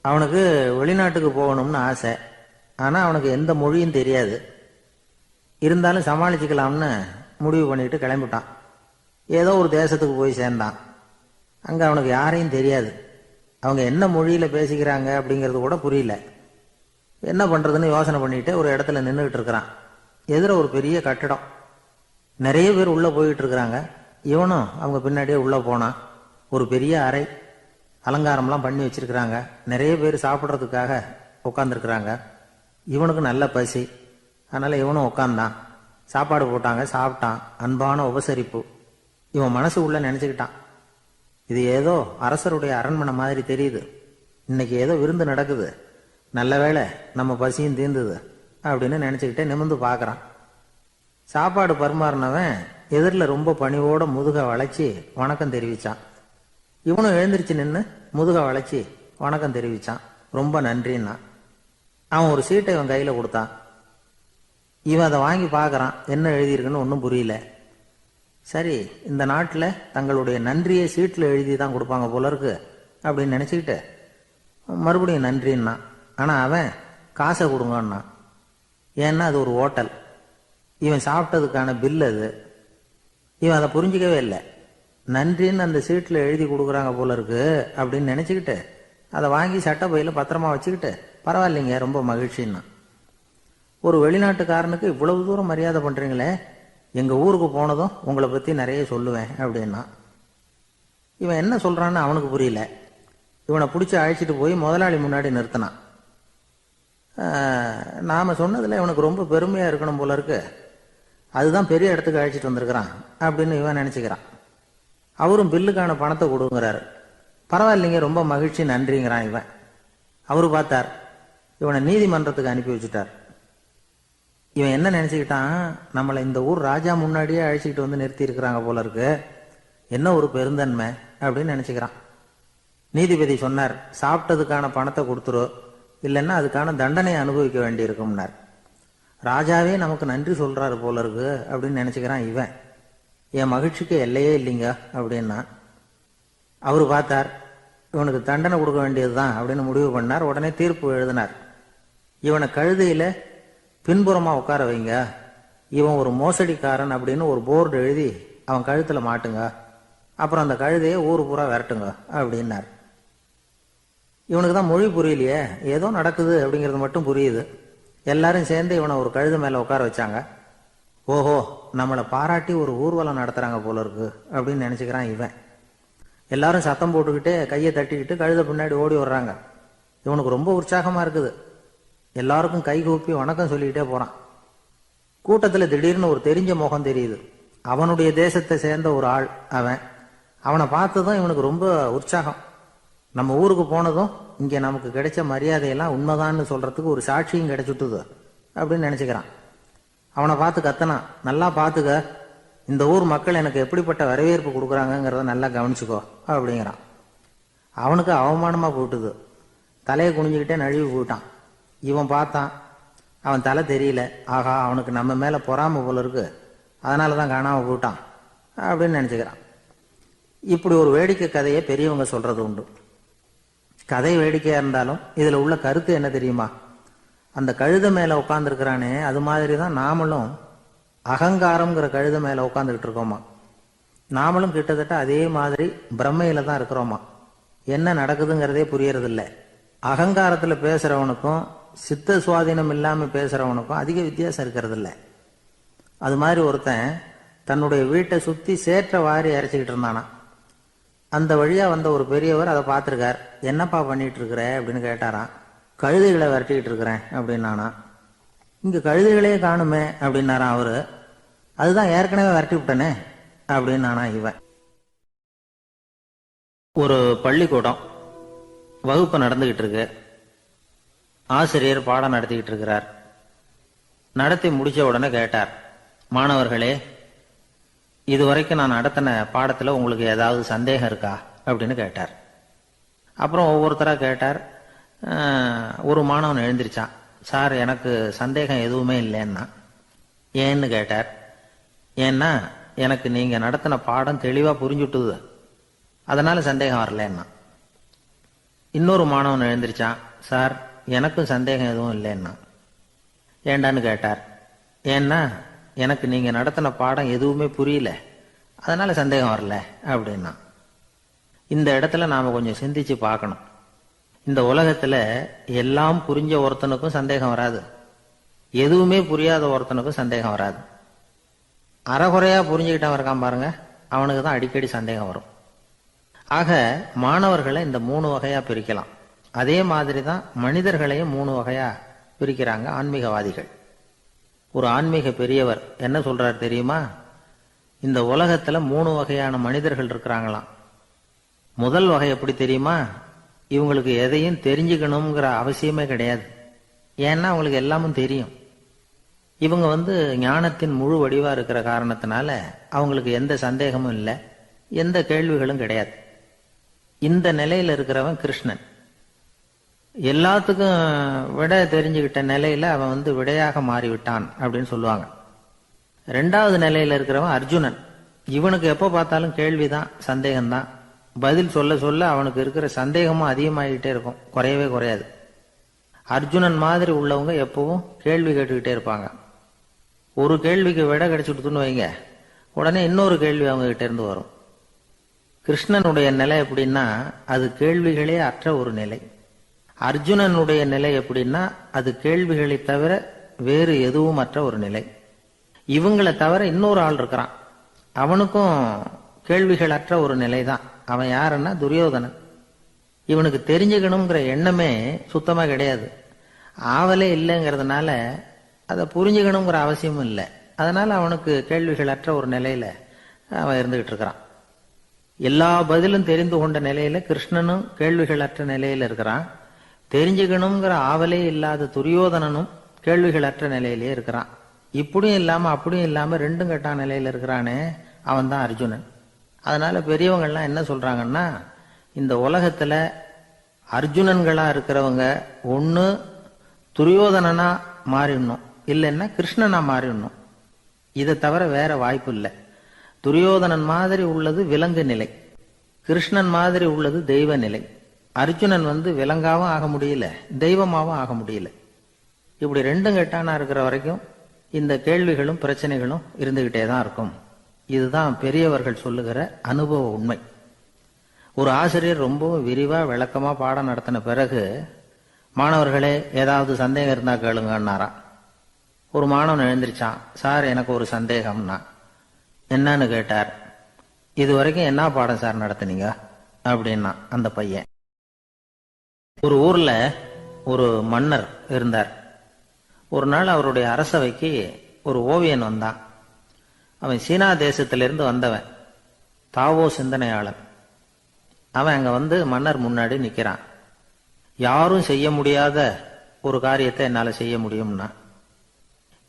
Speaker 2: அவனுக்கு வெளிநாட்டுக்கு போகணும்னு ஆசை. ஆனா அவனுக்கு எந்த மொழியும் தெரியாது. இருந்தாலும் சமாளிச்சுக்கலாம்னு முடிவு பண்ணிட்டு கிளம்பிட்டான். ஏதோ ஒரு தேசத்துக்கு போய் சேர்ந்தான். அங்க அவனுக்கு யாரையும் தெரியாது. அவங்க என்ன மொழியில பேசிக்கிறாங்க அப்படிங்கிறது கூட புரியல. என்ன பண்றதுன்னு யோசனை பண்ணிட்டு ஒரு இடத்துல நின்றுகிட்டு இருக்கிறான். எதிர ஒரு பெரிய கட்டடம். நிறைய பேர் உள்ள போயிட்டு இருக்கிறாங்க. இவனும் அவங்க பின்னாடியே உள்ள போனான். ஒரு பெரிய அறை, அலங்காரம்லாம் பண்ணி வச்சிருக்கிறாங்க. நிறைய பேர் சாப்பிட்றதுக்காக உட்காந்துருக்குறாங்க. இவனுக்கு நல்ல பசி, அதனால இவனும் உட்காந்தான். சாப்பாடு போட்டாங்க, சாப்பிட்டான். அன்பான உபசரிப்பு. இவன் மனசு உள்ள நினைச்சுக்கிட்டான், இது ஏதோ அரசருடைய அரண்மனை மாதிரி தெரியுது, இன்னைக்கு ஏதோ விருந்து நடக்குது, நல்ல வேளை நம்ம பசியும் தீர்ந்தது அப்படின்னு நினைச்சுக்கிட்டே நிமிர்ந்து பார்க்கறான். சாப்பாடு பரிமாறினவன் எதிரில் ரொம்ப பணிவோட முதுக வளைச்சி வணக்கம் தெரிவிச்சான். இவனும் எழுந்திருச்சு நின்று முதுக வளைச்சி வணக்கம் தெரிவிச்சான். ரொம்ப நன்றின்னா. அவன் ஒரு சீட்டை இவன் கையில கொடுத்தான். இவன் அதை வாங்கி பார்க்கறான். என்ன எழுதியிருக்குன்னு ஒன்றும் புரியல. சரி, இந்த நாட்டில் தங்களுடைய நன்றியை சீட்டில் எழுதி தான் கொடுப்பாங்க போல இருக்கு அப்படின்னு நினச்சிக்கிட்டு மறுபடியும் நன்றின்னா. ஆனால் அவன் காசை கொடுங்கன்னா. ஏன்னா அது ஒரு ஹோட்டல், இவன் சாப்பிட்டதுக்கான பில் அது. இவன் அதை புரிஞ்சிக்கவே இல்லை. நன்றின்னு அந்த சீட்டில் எழுதி கொடுக்குறாங்க போல இருக்கு அப்படின்னு நினச்சிக்கிட்டு அதை வாங்கி சட்டை பையில பத்திரமா வச்சுக்கிட்டு பரவாயில்லைங்க ரொம்ப மகிழ்ச்சின்னா. ஒரு வெளிநாட்டுக்காரனுக்கு இவ்வளவு தூரம் மரியாதை பண்றீங்களே, எங்க ஊருக்கு போனதும் உங்களை பத்தி நிறைய சொல்லுவேன் அப்படின்னா. இவன் என்ன சொல்றான்னு அவனுக்கு புரியல. இவனை பிடிச்சி அழைச்சிட்டு போய் முதலாளி முன்னாடி நிறுத்தினான். நாம சொன்னதுல இவனுக்கு ரொம்ப பெருமையா இருக்கணும் போல இருக்கு, அதுதான் பெரிய இடத்துக்கு அழைச்சிட்டு வந்திருக்கிறான் அப்படின்னு இவன் நினைச்சுக்கிறான். அவரும் பில்லுக்கான பணத்தை கொடுங்கிறாரு. பரவாயில்லைங்க ரொம்ப மகிழ்ச்சி நன்றிங்கிறான் இவன். அவரு பார்த்தார், இவனை நீதிமன்றத்துக்கு அனுப்பி வச்சுட்டார். இவன் என்ன நினைச்சுக்கிட்டான், நம்மளை இந்த ஊர் ராஜா முன்னாடியே அழைச்சிக்கிட்டு வந்து நிறுத்தி இருக்கிறாங்க போல இருக்கு, என்ன ஒரு பெருந்தன்மை அப்படின்னு நினைச்சுக்கிறான். நீதிபதி சொன்னார், சாப்பிட்டதுக்கான பணத்தை கொடுத்துரு, இல்லைன்னா அதுக்கான தண்டனையை அனுபவிக்க வேண்டி இருக்கும்னார். ராஜாவே நமக்கு நன்றி சொல்றாரு போல இருக்கு அப்படின்னு நினைச்சுக்கிறான் இவன். என் மகிழ்ச்சிக்கு எல்லையே இல்லைங்க அப்படின்னா. அவரு பார்த்தார், இவனுக்கு தண்டனை கொடுக்க வேண்டியதுதான் அப்படின்னு முடிவு பண்ணார். உடனே தீர்ப்பு எழுதினார். இவனை கழுதையில பின்புறமா உட்கார வைங்க, இவன் ஒரு மோசடிக்காரன் அப்படின்னு ஒரு போர்டு எழுதி அவன் கழுத்துல மாட்டுங்க, அப்புறம் அந்த கழுதையை ஊரு பூரா விரட்டுங்க அப்படின்னார். இவனுக்கு தான் மொழி புரியலையே, ஏதோ நடக்குது அப்படிங்கிறது மட்டும் புரியுது. எல்லாரும் சேர்ந்து இவனை ஒரு கழுதை மேல உட்கார வச்சாங்க. ஓஹோ, நம்மளை பாராட்டி ஒரு ஊர்வலம் நடத்துறாங்க போல இருக்கு அப்படின்னு நினைச்சுக்கிறான் இவன். எல்லாரும் சத்தம் போட்டுக்கிட்டே கையை தட்டிக்கிட்டு கழுதை பின்னாடி ஓடி வர்றாங்க. இவனுக்கு ரொம்ப உற்சாகமா இருக்குது. எல்லாருக்கும் கை கூப்பி வணக்கம் சொல்லிக்கிட்டே போறான். கூட்டத்துல திடீர்னு ஒரு தெரிஞ்ச முகம் தெரியுது. அவனுடைய தேசத்தை சேர்ந்த ஒரு ஆள் அவன். அவனை பார்த்ததும் இவனுக்கு ரொம்ப உற்சாகம். நம்ம ஊருக்கு போனதும் இங்க நமக்கு கிடைச்ச மரியாதையெல்லாம் உண்மைதான்னு சொல்றதுக்கு ஒரு சாட்சியும் கிடைச்சுட்டுது அப்படின்னு நினைச்சுக்கிறான். அவனை பார்த்து கத்தனான், நல்லா பார்த்துக்க, இந்த ஊர் மக்கள் எனக்கு எப்படிப்பட்ட வரவேற்பு கொடுக்குறாங்கிறத நல்லா கவனிச்சுக்கோ அப்படிங்கிறான். அவனுக்கு அவமானமா போயிட்டுது. தலையை குனிஞ்சுக்கிட்டே நழுவி போயிட்டான். இவன் பார்த்தான், அவன் தலை தெரியல. ஆகா, அவனுக்கு நம்ம மேல பொறாம போல இருக்கு, அதனாலதான் காணாம போயிட்டான் அப்படின்னு நினைச்சுக்கிறான். இப்படி ஒரு வேடிக்கை கதையை பெரியவங்க சொல்றது உண்டு. கதை வேடிக்கையா இருந்தாலும் இதுல உள்ள கருத்து என்ன தெரியுமா? அந்த கழுதை மேல உட்கார்ந்துருக்கிறானே, அது மாதிரிதான் நாமளும் அகங்காரம்ங்கிற கழுதை மேல உட்காந்துக்கிட்டு இருக்கோமா. நாமளும் கிட்டத்தட்ட அதே மாதிரி பிரம்மையில தான் இருக்கிறோமா. என்ன நடக்குதுங்கிறதே புரியறது இல்லை. அகங்காரத்துல பேசுறவனுக்கும் சித்த சுவாதீனம் இல்லாம பேசுறவனுக்கும் அதிக வித்தியாசம் இருக்கிறது இல்லை. அது மாதிரி ஒருத்தன் தன்னுடைய வீட்டை சுத்தி சேற்ற வாரி அரைச்சிக்கிட்டு இருந்தானா. அந்த வழியா வந்த ஒரு பெரியவர் அதை பார்த்திருக்கார். என்னப்பா பண்ணிட்டு இருக்கிற அப்படின்னு கேட்டாராம். கழுதைகளை விரட்டிக்கிட்டு இருக்கிறேன் அப்படின்னானா. இங்க கழுதைகளே காணுமே அப்படின்னாராம் அவரு. அதுதான் ஏற்கனவே விரட்டி விட்டனே அப்படின்னானா இவன். ஒரு பள்ளிக்கூடம் வகுப்பு நடந்துகிட்டு இருக்கு. ஆசிரியர் பாடம் நடத்திக்கிட்டு இருக்கிறார். நடத்தி முடிச்ச உடனே கேட்டார், மாணவர்களே, இதுவரைக்கும் நான் நடத்தின பாடத்துல உங்களுக்கு ஏதாவது சந்தேகம் இருக்கா அப்படின்னு கேட்டார். அப்புறம் ஒவ்வொருத்தரா கேட்டார். ஒரு மாணவன் எழுந்திருச்சான். சார், எனக்கு சந்தேகம் எதுவுமே இல்லைன்னா. ஏன்னு கேட்டார். ஏன்னா எனக்கு நீங்க நடத்தின பாடம் தெளிவா புரிஞ்சுட்டுது, அதனால சந்தேகம் வரலன்னா. இன்னொரு மாணவன் எழுந்திருச்சான். சார், எனக்கும் சந்தேகம் எதுவும் இல்லைன்னா. ஏண்டான்னு கேட்டார். ஏன்னா எனக்கு நீங்க நடத்தின பாடம் எதுவுமே புரியல, அதனால சந்தேகம் வரல அப்படின்னா. இந்த இடத்துல நாம கொஞ்சம் சிந்திச்சு பார்க்கணும். இந்த உலகத்துல எல்லாம் புரிஞ்ச ஒருத்தனுக்கும் சந்தேகம் வராது, எதுவுமே புரியாத ஒருத்தனுக்கும் சந்தேகம் வராது. அறகுறையா புரிஞ்சுக்கிட்டவன் இருக்கான் பாருங்க, அவனுக்கு தான் அடிக்கடி சந்தேகம் வரும். ஆக மாணவர்களை இந்த 3 வகையா பிரிக்கலாம். அதே மாதிரி தான் மனிதர்களையும் 3 வகையா பிரிக்கிறாங்க ஆன்மீகவாதிகள். ஒரு ஆன்மீக பெரியவர் என்ன சொல்றார் தெரியுமா? இந்த உலகத்துல 3 வகையான மனிதர்கள் இருக்கிறாங்களாம். முதல் வகை எப்படி தெரியுமா? இவங்களுக்கு எதையும் தெரிஞ்சுக்கணுங்கிற அவசியமே கிடையாது. ஏன்னா அவங்களுக்கு எல்லாமும் தெரியும். இவங்க ஞானத்தின் முழு வடிவா இருக்கிற காரணத்தினால அவங்களுக்கு எந்த சந்தேகமும் இல்லை, எந்த கேள்விகளும் கிடையாது. இந்த நிலையில இருக்கிறவன் கிருஷ்ணன். எல்லாத்துக்கும் விட தெரிஞ்சுக்கிட்ட நிலையில அவன் விடையாக மாறிவிட்டான் அப்படின்னு சொல்லுவாங்க. 2வது நிலையில இருக்கிறவன் அர்ஜுனன். இவனுக்கு எப்ப பார்த்தாலும் கேள்விதான், சந்தேகம்தான். பதில் சொல்ல சொல்ல அவனுக்கு இருக்கிற சந்தேகமும் அதிகமாகிட்டே இருக்கும், குறையவே குறையாது. அர்ஜுனன் மாதிரி உள்ளவங்க எப்பவும் கேள்வி கேட்டுக்கிட்டே இருப்பாங்க. ஒரு கேள்விக்கு விட கிடைச்சுட்டுன்னு வைங்க, உடனே இன்னொரு கேள்வி அவங்க கிட்ட இருந்து வரும். கிருஷ்ணனுடைய நிலை எப்படின்னா அது கேள்விகளே அற்ற ஒரு நிலை. அர்ஜுனனுடைய நிலை எப்படின்னா அது கேள்விகளை தவிர வேறு எதுவும் அற்ற ஒரு நிலை. இவங்களை தவிர இன்னொரு ஆள் இருக்கிறான், அவனுக்கும் கேள்விகள் அற்ற ஒரு நிலை தான். அவன் யாருன்னா துரியோதனன். இவனுக்கு தெரிஞ்சுக்கணுங்கிற எண்ணமே சுத்தமா கிடையாது. ஆவலே இல்லைங்கிறதுனால அதை புரிஞ்சுக்கணுங்கிற அவசியமும் இல்லை. அதனால அவனுக்கு கேள்விகள் அற்ற ஒரு நிலையில அவன் இருந்துகிட்டு இருக்கிறான். எல்லா பதிலும் தெரிந்து கொண்ட நிலையில கிருஷ்ணனும் கேள்விகள் அற்ற நிலையில இருக்கிறான். தெரிஞ்சுக்கணுங்கிற ஆவலே இல்லாத துரியோதனனும் கேள்விகள் அற்ற நிலையிலே இருக்கிறான். இப்படியும் இல்லாம அப்படியும் இல்லாம 2ம் கெட்டான் நிலையில இருக்கிறானே, அவன் தான் அர்ஜுனன். அதனால பெரியவங்கள்லாம் என்ன சொல்றாங்கன்னா, இந்த உலகத்துல அர்ஜுனன்களா இருக்கிறவங்க ஒண்ணு துரியோதனனா மாறிடணும், இல்லைன்னா கிருஷ்ணனா மாறிடணும். இதை தவிர வேற வாய்ப்பு இல்லை. துரியோதனன் மாதிரி உள்ளது விலங்கு நிலை, கிருஷ்ணன் மாதிரி உள்ளது தெய்வ நிலை. அர்ஜுனன் விலங்காவும் ஆக முடியல, தெய்வமாவும் ஆக முடியல. இப்படி ரெண்டும் கெட்டானா இருக்கிற வரைக்கும் இந்த கேள்விகளும் பிரச்சனைகளும் இருந்துகிட்டே தான் இருக்கும். இதுதான் பெரியவர்கள் சொல்லுகிற அனுபவ உண்மை. ஒரு ஆசிரியர் ரொம்பவும் விரிவா விளக்கமா பாடம் நடத்தின பிறகு, மாணவர்களே ஏதாவது சந்தேகம் இருந்தா கேளுங்கன்னாராம். ஒரு மாணவன் எழுந்திருச்சான். சார், எனக்கு ஒரு சந்தேகம்னா. என்னன்னு கேட்டார். இது வரைக்கும் என்ன பாடம் சார் நடத்துனீங்க அப்படின்னா அந்த பையன். ஒரு ஊர்ல ஒரு மன்னர் இருந்தார். ஒரு நாள் அவருடைய அரசவைக்கு ஒரு ஓவியன் வந்தான். அவன் சீனா தேசத்திலிருந்து வந்தவன், தாவோ சிந்தனையாளன். அவன் அங்க மன்னர் முன்னாடி நிக்கிறான். யாரும் செய்ய முடியாத ஒரு காரியத்தை என்னால செய்ய முடியும்னா.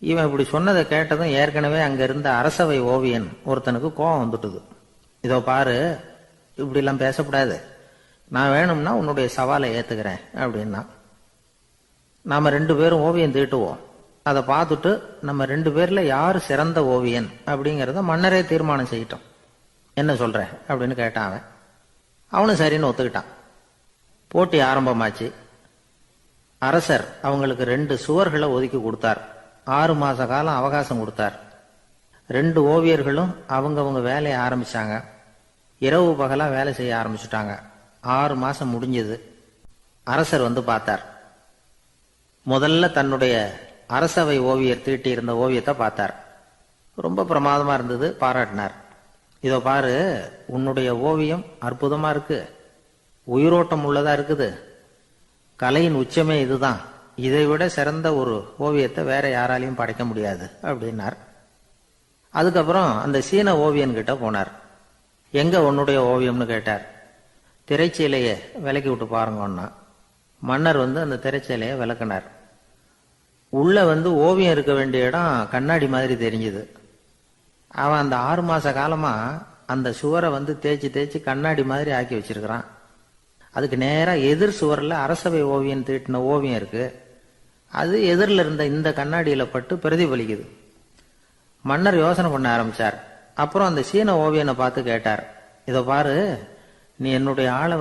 Speaker 2: இவன் இப்படி சொன்னதை கேட்டதும் ஏற்கனவே அங்க இருந்த அரசவை ஓவியன் ஒருத்தனுக்கு கோபம் வந்துட்டுது. இதோ பாரு, இப்படி எல்லாம் பேசக்கூடாது, நான் வேணும்னா உன்னுடைய சவாலை ஏத்துக்கிறேன் அப்படின்னா. நாம 2 பேரும் ஓவியம் தீட்டுவோம், அதை பார்த்துட்டு நம்ம 2 பேர்ல யாரு சிறந்த ஓவியன் அப்படிங்கறத மன்னரே தீர்மானம் செய்யட்டும், என்ன சொல்ற அப்படின்னு கேட்டான் அவன். அவனும் சரின்னு ஒத்துக்கிட்டான். போட்டி ஆரம்பமாச்சு. அரசர் அவங்களுக்கு 2 சுவர்களை ஒதுக்கி கொடுத்தார். 6 மாச காலம் அவகாசம் கொடுத்தார். 2 ஓவியர்களும் அவங்க வேலையை ஆரம்பிச்சாங்க. இரவு பகலா வேலை செய்ய ஆரம்பிச்சுட்டாங்க. 6 மாசம் முடிஞ்சது. அரசர் பார்த்தார். முதல்ல தன்னுடைய அரசவை ஓவியர் தீட்டி இருந்த ஓவியத்தை பார்த்தார். ரொம்ப பிரமாதமா இருந்தது, பாராட்டினார். இதோ பாரு, உன்னுடைய ஓவியம் அற்புதமா இருக்கு, உயிரோட்டம் உள்ளதா இருக்குது, கலையின் உச்சமே இதுதான், இதை விட சிறந்த ஒரு ஓவியத்தை வேற யாராலையும் படைக்க முடியாது அப்படின்னார். அதுக்கப்புறம் அந்த சீன ஓவியன் கிட்ட போனார். எங்க உன்னுடைய ஓவியம்னு கேட்டார். திரைச்சீலையை விலக்கி விட்டு பாருங்கன்னா. மன்னர் அந்த திரைச்சீலையை விளக்குனார். உள்ள ஓவியம் இருக்க வேண்டிய இடம் கண்ணாடி மாதிரி தெரிஞ்சுது. அவன் அந்த 6 மாச காலமா அந்த சுவரை தேய்ச்சி தேய்ச்சி கண்ணாடி மாதிரி ஆக்கி வச்சிருக்கிறான். அதுக்கு நேரா எதிர் சுவர்ல அரசவை ஓவியன் தீட்டின ஓவியம் இருக்கு. அது எதிரில் இருந்த இந்த கண்ணாடியில பட்டு பிரதிபலிக்குது. மன்னர் யோசனை பண்ண ஆரம்பிச்சார். அப்புறம் அந்த சீன ஓவியனை பார்த்து கேட்டார். இதோ பாரு, நீ என்னுடைய ஆளை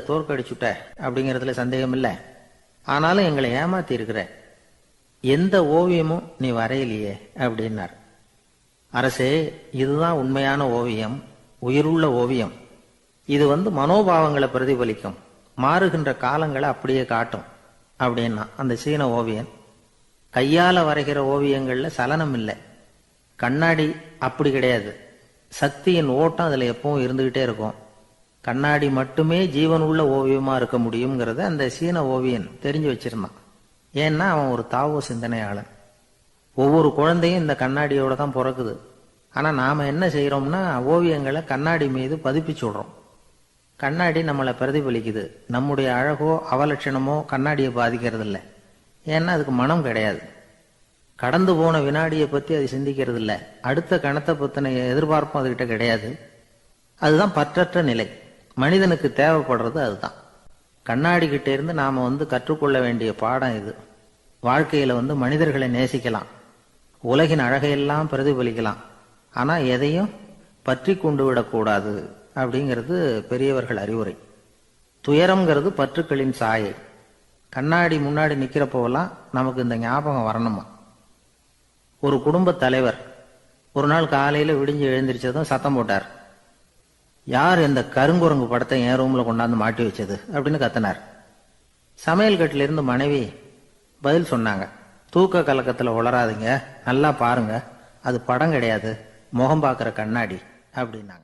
Speaker 2: தோற்கடிச்சுட்ட அப்படிங்கறதுல சந்தேகம் இல்லை, ஆனாலும் எங்களை ஏமாத்தி இருக்கிற, எந்த ஓவியமும் நீ வரையலையே அப்படின்னார். அரசே, இதுதான் உண்மையான ஓவியம், உயிருள்ள ஓவியம். இது மனோபாவங்களை பிரதிபலிக்கும், மாறுகின்ற காலங்களை அப்படியே காட்டும் அப்படின்னா அந்த சீன ஓவியன். கையால வரைகிற ஓவியங்கள்ல சலனம் இல்லை, கண்ணாடி அப்படி கிடையாது, சக்தியின் ஓட்டம் அதுல எப்பவும் இருந்துகிட்டே இருக்கும். கண்ணாடி மட்டுமே ஜீவனுள்ள ஓவியமா இருக்க முடியுங்கிறத அந்த சீன ஓவியன் தெரிஞ்சு வச்சிருந்தான். ஏன்னா அவன் ஒரு தாவோ சிந்தனையாளன். ஒவ்வொரு குழந்தையும் இந்த கண்ணாடியோட தான் பிறக்குது. ஆனா நாம என்ன செய்யறோம்னா, ஓவியங்களை கண்ணாடி மீது பதிப்பிச்சு விடுறோம். கண்ணாடி நம்மளை பிரதிபலிக்குது. நம்முடைய அழகோ அவலட்சணமோ கண்ணாடியை பாதிக்கிறது இல்லை. ஏன்னா அதுக்கு மனம் கிடையாது. கடந்து போன வினாடியை பத்தி அது சிந்திக்கிறது இல்லை. அடுத்த கணத்தை பத்தின எதிர்பார்ப்பும் அதுகிட்ட கிடையாது. அதுதான் பற்றற்ற நிலை. மனிதனுக்கு தேவைப்படுறது அதுதான். கண்ணாடி கிட்ட இருந்து நாம கற்றுக்கொள்ள வேண்டிய பாடம் இது. வாழ்க்கையில மனிதர்களை நேசிக்கலாம், உலகின் அழகையெல்லாம் பிரதிபலிக்கலாம், ஆனா எதையும் பற்றி கொண்டு விடக்கூடாது அப்படிங்கிறது பெரியவர்கள் அறிவுரை. துயரம்ங்கிறது பற்றுக்களின் சாயை. கண்ணாடி முன்னாடி நிக்கிறப்போவெல்லாம் நமக்கு இந்த ஞாபகம் வரணுமா. ஒரு குடும்ப தலைவர் ஒரு நாள் காலையில விடிஞ்சு எழுந்திரிச்சதும் சத்தம் போட்டார். யார் இந்த கருங்குரங்கு படத்தை என் ரூம்ல கொண்டாந்து மாட்டி வச்சது அப்படின்னு கத்தினார். சமையல் கட்டில இருந்து மனைவி பதில் சொன்னாங்க. தூக்க கலக்கத்துல உளராதீங்க, நல்லா பாருங்க, அது படம் கிடையாது, முகம் பார்க்கிற கண்ணாடி அப்படின்னாங்க.